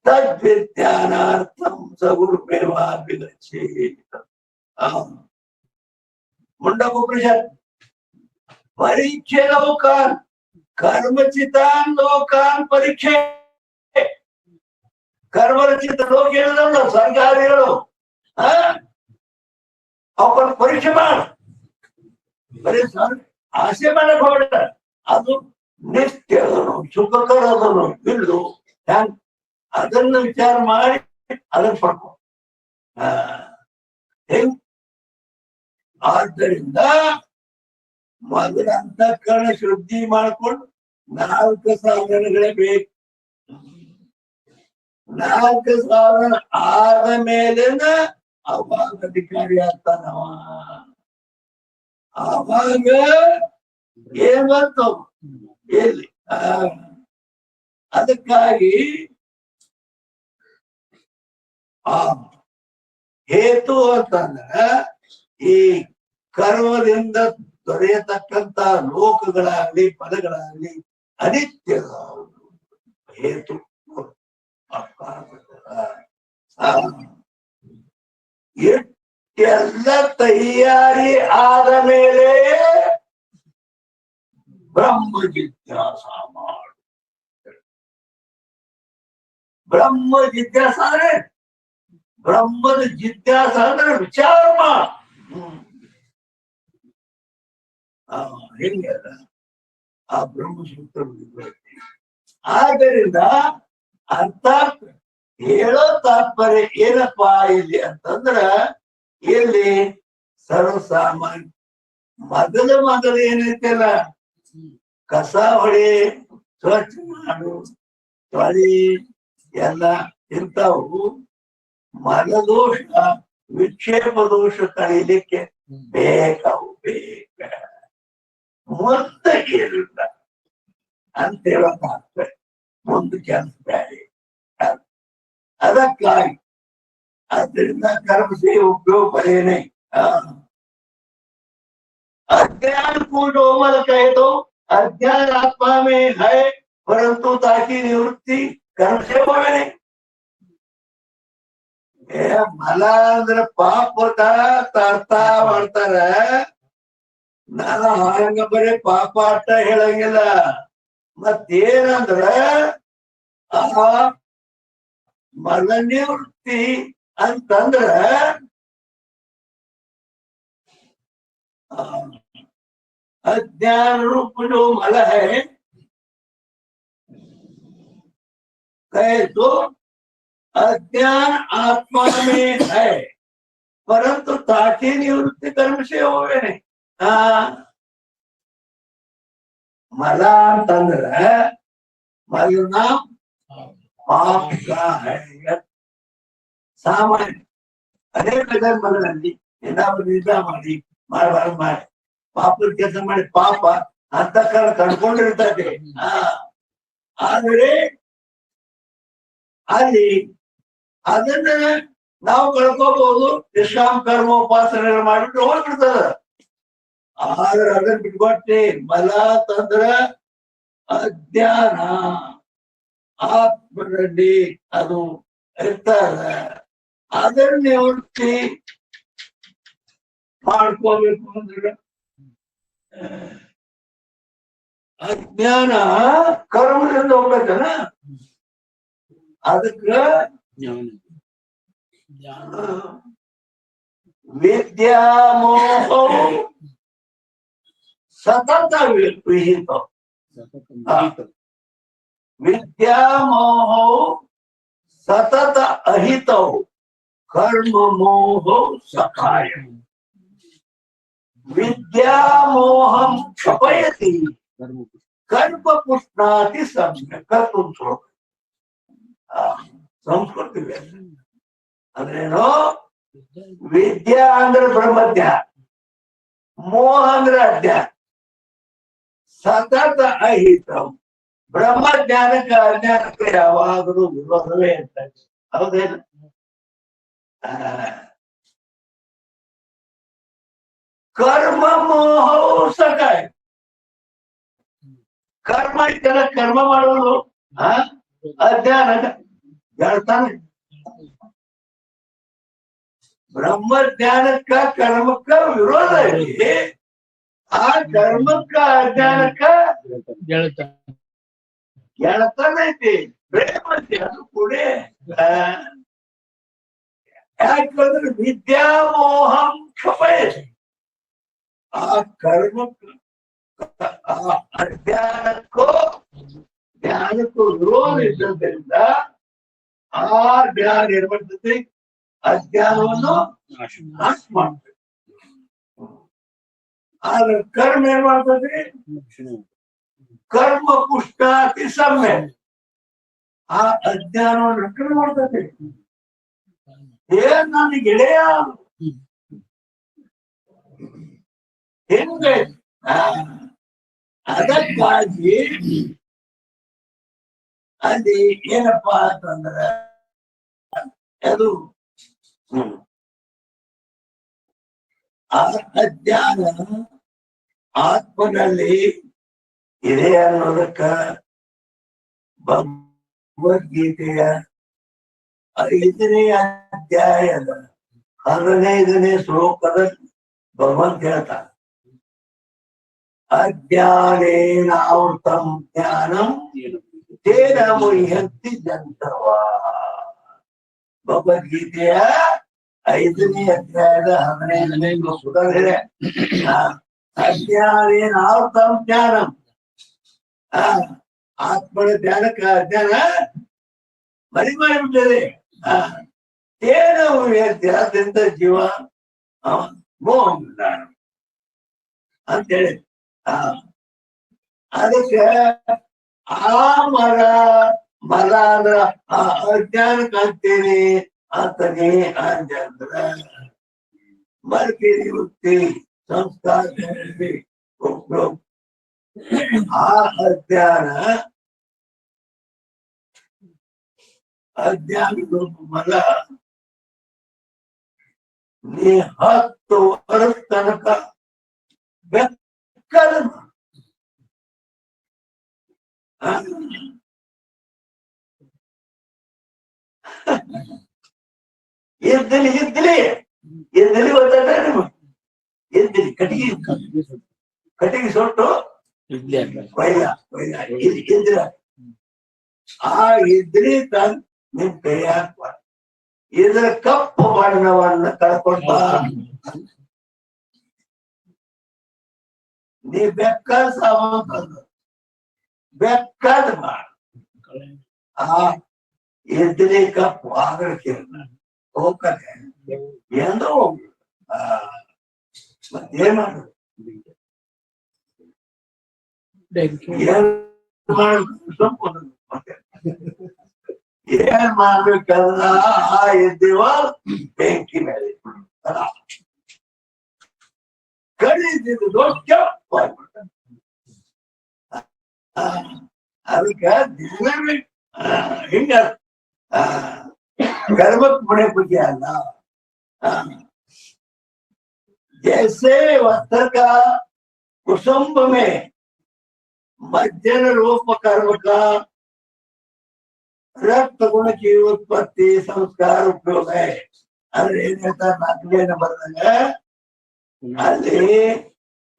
ತದ್ವಿಜ್ಞಾನಾರ್ಥಂ ಸಗುರುಮೇವಾಭಿಗಚ್ಚೇತ್. ಮುಂಡಕೋಪನಿಷತ್ ಪರೀಕ್ಷೆ ಲೋಕಾನ್ ಕರ್ಮಚಿತಾನ್ ಲೋಕಾನ್ ಪರೀಕ್ಷೆ. ಕರ್ಮರಚಿತ ಲೋಕ ಹೇಳಿದಲ್ಲ ಸರ್ಕಾರಿಗಳು, ಅವನ್ನ ಪರೀಕ್ಷೆ ಮಾಡ. ಬರೀ ಆಸೆ ಮಾಡಕ್ ಹೋಗ್ಬೇಡ. ಅದು ನಿತ್ಯ ಅದನು ಸುಖಕರ ಅದನು ಇಲ್ಲು ಹ್ಯಾಂಗ ಅದನ್ನ ವಿಚಾರ ಮಾಡಿ ಅದನ್ನ ಪಡ್ಕೊ. ಹೆಂಗ್ ಆದ್ದರಿಂದ ಮೊದಲ ಅಂತಃಕರಣ ಶುದ್ಧಿ ಮಾಡ್ಕೊಂಡು 4 ಸಾಧನಗಳೇ ಬೇಕು. 4 ಸಾಧನ ಆದ ಮೇಲೆನ ಅವಾಗ ಅಧಿಕಾರಿ ಆಗ್ತಾನವ. ಅವಾಗ ಏನ್ ಬಂತು ಎಲ್ಲಿ? ಅದಕ್ಕಾಗಿ ಆ ಹೇತು ಅಂತಂದ್ರ ಈ ಕರ್ಮದಿಂದ ದೊರೆಯತಕ್ಕಂತ ಲೋಕಗಳಾಗ್ಲಿ ಪದಗಳಾಗ್ಲಿ ಅನಿತ್ಯದ ಹೇತು. ಎಲ್ಲ ತಯಾರಿ ಆದ ಮೇಲೆ ಬ್ರಹ್ಮ ಜಿಜ್ಞಾಸ ಮಾಡು. ಬ್ರಹ್ಮ ಜಿಜ್ಞಾಸ ಅಂದ್ರೆ ಬ್ರಹ್ಮದ ಜಿಜ್ಞಾಸ ಅಂದ್ರೆ ವಿಚಾರ ಮಾಡು. ಹೆಂಗಲ್ಲ ಆ ಬ್ರಹ್ಮಸೂತ್ರ. ಆದ್ದರಿಂದ ಅರ್ಥ ಹೇಳೋ ತಾತ್ಪರ್ಯ ಏನಪ್ಪಾ ಇಲ್ಲಿ ಅಂತಂದ್ರ, ಇಲ್ಲಿ ಸರ್ವಸಾಮಾನ್ಯ ಮೊದಲು ಏನೈತಲ್ಲ, ಕಸ ಹೊಡಿ, ಸ್ವಚ್ಛ ಮಾಡು, ತೊಳಿ ಎಲ್ಲ ಇಂಥವು ಮಲದೋಷ ವಿಕ್ಷೇಪ ದೋಷ ಕಳೀಲಿಕ್ಕೆ ಬೇಕಾವು ಬೇಕ. ಮೊತ್ತ ಏನಿಲ್ಲ ಅಂತ ಹೇಳೋ ತಾತ್ಪರ್ಯ. ಮುಂದೆ ಕೆಲಸ ಬೇಡಿ. ಅದಕ್ಕಾಗಿ ಅದರಿಂದ कर्म से उपयोग करे नहीं। अज्ञान को डोमल कहे तो अज्ञान आत्मा में है, परंतु ताकि निवृत्ति कर्म से होवे नहीं। ಮಲ ಅಂದ್ರ ಪಾಪದ ಅರ್ಥ ಮಾಡ್ತಾರ. ನಾನು ಹಂಗ ಬರೀ ಪಾಪ ಅರ್ಥ ಹೇಳಂಗಿಲ್ಲ. ಮತ್ತೇನಂದ್ರ ಆ ಮಲ ನಿವೃತ್ತಿ ಅಂತಂದ್ರ अज्ञान रूप जो मल है, कहे तो अज्ञान आत्मा में है, परंतु ताकि निवृत्ति कर्म से होवे नहीं। मल ಅಂತಂದ್ರ ಮಲನ पाप का है ಸಾಮಾನ್ಯ. ಅನೇಕ ಜನ್ಮಗಳಲ್ಲಿ ಏನಾದ್ರು ನಿಜ ಮಾಡಿ ಮಾಡಬಾರ್ದು ಮಾಡಿ ಪಾಪದ ಕೆಲಸ ಮಾಡಿ ಪಾಪ ಅಂತಃಕರಣ ಕಂಡ್ಕೊಂಡಿರ್ತದೆ. ಆದರೆ ಅಲ್ಲಿ ಅದನ್ನ ನಾವು ಕಳ್ಕೋಬಹುದು. ನಿಷ್ಕಾಮ ಕರ್ಮೋಪಾಸನೆಗಳು ಮಾಡಿಬಿಟ್ಟು ಹೋಗ್ಬಿಡ್ತದ. ಆದ್ರೆ ಅದನ್ನ ಬಿಟ್ಕೊಟ್ಟೆ ಮಲ ತಂದ್ರ ಅಜ್ಞಾನ ಆತ್ಮದಲ್ಲಿ ಅದು ಇರ್ತಾರ. ಅದನ್ನ ನಿವೃತ್ತಿ ಮಾಡ್ಕೋಬೇಕು ಅಂದ್ರೆ ಅಜ್ಞಾನ ಕರ್ಮದಿಂದ ಹೋಗ್ಬೇಕನ. ಅದಕ್ಕ ವಿದ್ಯಾಮೋಹ ಸತತ ವಿಹಿತ. ವಿದ್ಯಾಮೋಹ ಸತತ ಅಹಿತೌ ಕರ್ಮ ಮೋಹ ಸಖಾಯ. ವಿದ್ಯಾಮೋಹಂ ಕ್ಷಪಯತಿ ಕಲ್ಪ ಪುಷ್ಣಾತಿ ಸಮ್ಯಕ್. ಸಂಸ್ಕೃತಿ ಅಂದ್ರೇನು? ವಿದ್ಯಾ ಅಂದ್ರೆ ಬ್ರಹ್ಮಜ್ಞಾನ, ಮೋಹ ಅಂದ್ರೆ ಅಜ್ಞಾನ, ಸತತ ಅಹಿತಂ. ಬ್ರಹ್ಮಜ್ಞಾನಕ್ಕೆ ಅಜ್ಞಾನಕ್ಕೆ ಯಾವಾಗಲೂ ವಿರೋಧವೇ ಇರ್ತದೆ. ಹೌದೇನು? ಕರ್ಮ ಮೋಹವು ಸಕಾಯ. ಕರ್ಮ ಇದ್ದಲ್ಲ, ಕರ್ಮ ಮಾಡೋದು ಅಜ್ಞಾನ. ಹೇಳ್ತಾನೆ. ಬ್ರಹ್ಮಜ್ಞಾನಕ್ಕ ಕರ್ಮಕ್ಕ ವಿರೋಧ ಐತಿ, ಆ ಕರ್ಮಕ್ಕ ಅಜ್ಞಾನಕ್ಕ ಗೆಳತ ಗೆಳತನ ಐತಿ, ಪ್ರೇಮ ಐತಿ. ಅದು ಕೂಡ ಯಾಕಂದ್ರೆ ವಿದ್ಯಾಮೋಹಂ ಕ್ಷಪಯತಿ. ಆ ಕರ್ಮಕ್ಕ ಅಜ್ಞಾನಕ್ಕೂ ಜ್ಞಾನಕ್ಕೂ ವಿರೋಧ ಇದ್ದದ್ರಿಂದ ಆ ಜ್ಞಾನ ಏನ್ ಮಾಡ್ತೈತಿ, ಅಜ್ಞಾನವನ್ನು ನಾಶ ಮಾಡ್ತೈತಿ. ಆದ್ರೆ ಕರ್ಮ ಏನ್ ಮಾಡ್ತೈತಿ, ಕರ್ಮ ಪುಷ್ಟಾತಿ ಸಮ್ಯ, ಆ ಅಜ್ಞಾನವನ್ನು ರಕ್ಷಣೆ ಮಾಡ್ತೈತಿ. ಏನ್ ನನ್ನ ಗೆಳೆಯ ಹೆಂಗೆ, ಅದಕ್ಕಾಗಿ ಅಲ್ಲಿ ಏನಪ್ಪಾ ಅಂತಂದ್ರ ಅದು ಆ ಅಜ್ಞಾನ ಆತ್ಮನಲ್ಲಿ ಇದೆ ಅನ್ನೋದಕ್ಕ ಭಗವದ್ಗೀತೆಯ 5ನೇ ಅಧ್ಯಾಯದ 15ನೇ ಶ್ಲೋಕದಲ್ಲಿ ಭಗವಂತ ಹೇಳ್ತಾನೆ, ಅಜ್ಞಾನೇನಾವೃತಂ ಜ್ಞಾನಂ ತೇನ ಮುಹ್ಯಂತಿ ಜಂತವ. ಭಗವದ್ಗೀತೆಯ 5ನೇ ಅಧ್ಯಾಯದ 15ನೇ ಶ್ಲೋಕದಲ್ಲಿ ಅಜ್ಞಾನೇನಾವೃತಂ ಜ್ಞಾನಂ, ಆತ್ಮನ ಜ್ಞಾನಕ್ಕ ಅಜ್ಞಾನ ಮರಿ ಮಾಡಿಬಿಟ್ಟಿದೆ. ತೇನ ಮುಹ್ಯಂತಿ, ಆದ್ದರಿಂದ ಜೀವ ಮೋಹ ಅಂತೇಳಿ ಅದಕ್ಕೆ ಆ ಮರ ಅಂದ್ರ ಆ ಅಜ್ಞಾನಕ್ಕೆ ಅಂತೀನಿ ಅಂತನೇ ಅಂದ್ರ ಮರ್ಕಿರಿ ವೃತ್ತಿ ಸಂಸ್ಕಾರ ಆ ಅಜ್ಞಾನದ ಮರ ನೀ 10 ವರ್ಷ ತನಕ ಬೆಕ್ಕದ ಎದ್ದಲಿ ಗೊತ್ತಾಗ ಎದ್ದಲಿ ಕಟ್ಟಿಗೆ ಸೊಟ್ಟು ಇದ್ರ ಆ ಇದ್ರಿ ತಂದ್ ನಿಮ್ ಕೈ ಹಾಕ್ಬಾರ. ಇದ್ರ ಕಪ್ಪು ಬಣ್ಣವನ್ನ ಕಳ್ಕೊಂಡ ನೀ ಬೆಕ್ಕದ ಸಾಮಾನು ಬೆಕ್ಕದ ಮಾಡ. ಆ ಇದ್ರಿ ಕಪ್ಪು ಆಗಕ್ಕೆ ಹೋಗಕ್ಕೆ ಎಂದೋ ಮತ್ತೇನ್ ಮಾಡು, ಏನ್ ಮಾಡ್ಬೇಕಂದ್ರ ಆ ಎದ್ದೇವ ಬೆಂಕಿ ಮೇಲೆ ಕಡಿದಿದ್ದು ದೊಡ್ಡ ಅದಕ್ಕ ಹಿಂಗ कर्मक बड़े बुझे अल्लाह। जैसे वस्त्र का कुसुम्ब में मध्यन रूप कर्म का रक्त गुण की उत्पत्ति संस्कार उपयोग है। अरे नाकले नंबर ಅಲ್ಲಿ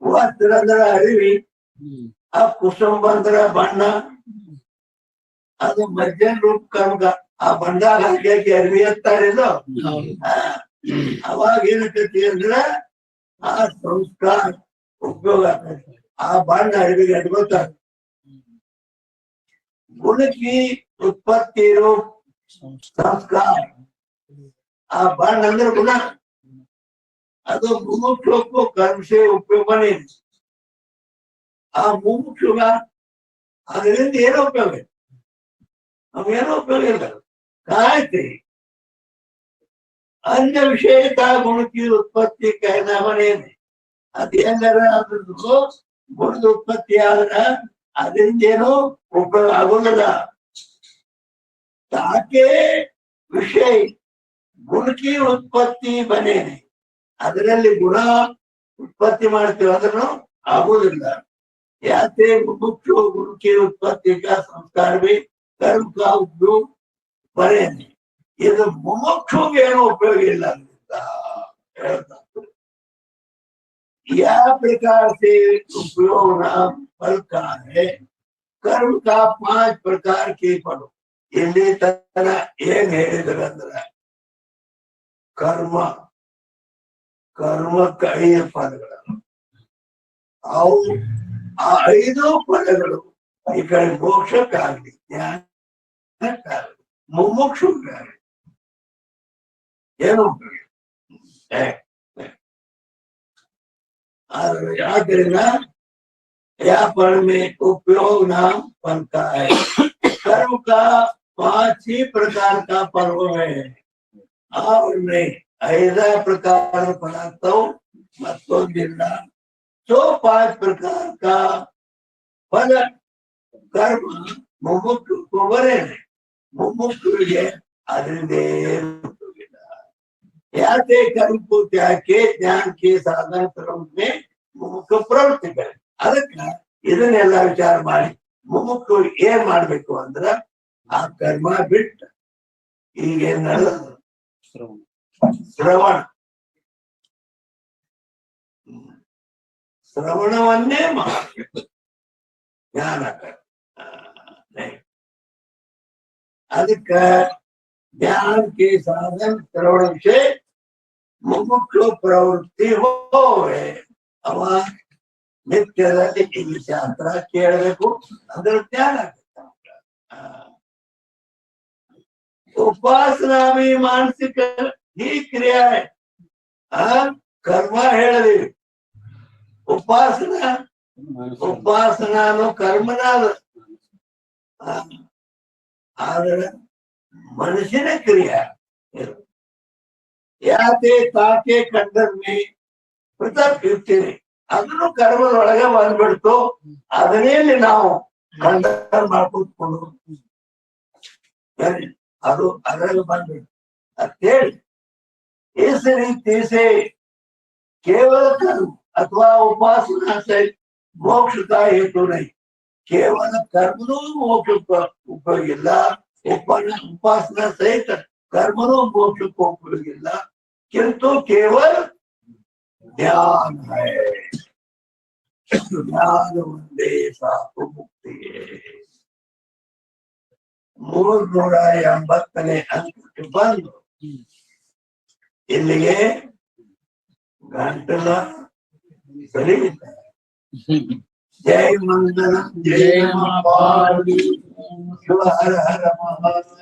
ವಸ್ತ್ರ ಅಂದ್ರ ಅರಿವಿ, ಆ ಕುಸುಂಬ ಅಂದ್ರ ಬಣ್ಣ, ಅದು ಮಧ್ಯನ ರೂಪ ಕರ್ಮ. ಆ ಬಣ್ಣದಾಗ ಹಾಕಿ ಅರಿವಿ ಅಂತಾರಿಲ್ಲ, ಅವಾಗ ಏನಕ್ಕತಿ ಅಂದ್ರ ಆ ಸಂಸ್ಕಾರ ಉಪಯೋಗ ಆಗ್ತದೆ. ಆ ಬಣ್ಣ ಅರಿವಿಗೆ ಅಡ್ಕೋತಾರೆ. ಗುಣಕ್ಕೆ ಉತ್ಪತ್ತಿ ರೂಪ ಸಂಸ್ಕಾರ, ಆ ಬಣ್ಣ ಅಂದ್ರೆ ಗುಣ, ಅದು ಮುಮುಕ್ಷುಕ್ಕೂ ಕರ್ಮಸೆ ಉಪಯೋಗ नहीं। ಆ ಮುಮುಕ್ಷುಗ ಅದರಿಂದ ಏನೋ ಉಪಯೋಗ, ನಮ್ಗೇನೋ ಉಪಯೋಗ ಇಲ್ಲ। ಕಾಯ್ತಿ अन्य विषयता गुण की उत्पत्ति कहना बनेने अदेंदर अद्रದ್ದು ಗುಣದ ಉತ್ಪತ್ತಿ ಆದ್ರೆ ಅದರಿಂದ ಏನೋ ಉಪಯೋಗ ಆಗೋದಿಲ್ಲ। ताके विषय गुण की उत्पत्ति बनेने ಅದರಲ್ಲಿ ಗುಣ ಉತ್ಪತ್ತಿ ಮಾಡ್ತೀವಿ, ಅದನ್ನು ಆಗುವುದಿಲ್ಲ। ಯಾತೆ ಮುಖ್ಯ ಗುಣ की उत्पत्ति का संस्कार भी कर्म का उपयोग ಬರೇನಿ ಇದು ಮುಮುಕ್ಷುಗೆ ಏನು उपयोग ಇಲ್ಲ ಅಂತ ಹೇಳ್ತಾರೆ। या प्रकार से उपयोग नाम फल का है, कर्म का 5 प्रकार के फल ಇಲ್ಲಿ ತನ ಏನ್ ಹೇಳಿದ್ರಂದ್ರ ಕರ್ಮಕ್ಕ 5 ಫಲಗಳು ಅವು ಆ 5 ಫಲಗಳು ಈ ಕಡೆ ಮೋಕ್ಷಕ್ಕಾಗ್ಲಿ ಜ್ಞಾನಕ್ಕಾಗ್ಲಿ ಮುಮುಕ್ಷುಕ್ಕಾಗ್ಲಿ ಏನು आदरणीय या फल में उपयोग नाम फल का है। कर्म का 5 ही प्रकार का पर्व है और नहीं 5 प्रकार फलाता मತ್ತೊಂದಿಲ್ಲ तो 5 प्रकार का फल कर्म मुमुक्षु को बरे मुमुक्षुगे ಅದರಿಂದೇ याते कर्म को त्याग के ज्ञान के साधन क्रम में मुमुक्षु प्रवृत्ति करे ಅದಕ್ಕೆ ಇದನ್ನೆಲ್ಲ ವಿಚಾರ ಮಾಡಿ ಮುಮುಕ್ಷು ಏನ್ ಮಾಡ್ಬೇಕು ಅಂದ್ರ ಆ ಕರ್ಮ ಬಿಟ್ಟ ಈಗ ಏನ್ ಶ್ರವಣವನ್ನೇ ಮಾಡಬೇಕು ಜ್ಞಾನ ಅದಕ್ಕ ज्ञान के साधन श्रवण से मुमुक्षु प्रवृत्ति हो अव नित्यದಲ್ಲಿ ಈ ಶಾಸ್ತ್ರ ಕೇಳಬೇಕು ಅದ್ರ ಜ್ಞಾನ ಆಗುತ್ತೆ। उपासना भी मानसिक ही क्रिया है कर्म ಹೇಳಿದ್ವಿ ಉಪಾಸನಾನು ಕರ್ಮನಾದ ಆದ್ರೆ ಮನುಷ್ಯನ ಕ್ರಿಯೆ ಯಾಕೆ ತಾಕೆ ಕಂಡರ್ಮಿ ಪೃಥಕ್ ಇರ್ತೀರಿ ಅದನ್ನು ಕರ್ಮದೊಳಗೆ ಬಂದ್ಬಿಡ್ತು ಅದನ್ನೇ ನಾವು ಕಂಡರ್ ಮಾಡ್ಕೊತ್ಕೊಂಡು ಅದು ಅದರಲ್ಲಿ ಬಂದ್ಬಿಡ್ತು ಅಂತೇಳಿ इस रीति से केवल कर्म अथवा उपासना से मोक्ष का हेतु नहीं केवल कर्म मोक्ष का उपयोग ಇಲ್ಲ उपासना सहित कर्मों मोक्ष को उपयोगिಲ್ಲ किंतु केवल ज्ञान है ज्ञान ಒಂದೇ ಸಾಕು ಮುಕ್ತಿ 380ನೇ ಅಂಕಕ್ಕೆ ಬಂದು ಇಲ್ಲಿಗೆ ಗಂಟಲ ಸರಿಯುತ್ತೆ। जय मंगल जय पार्वती हर हर महादेव।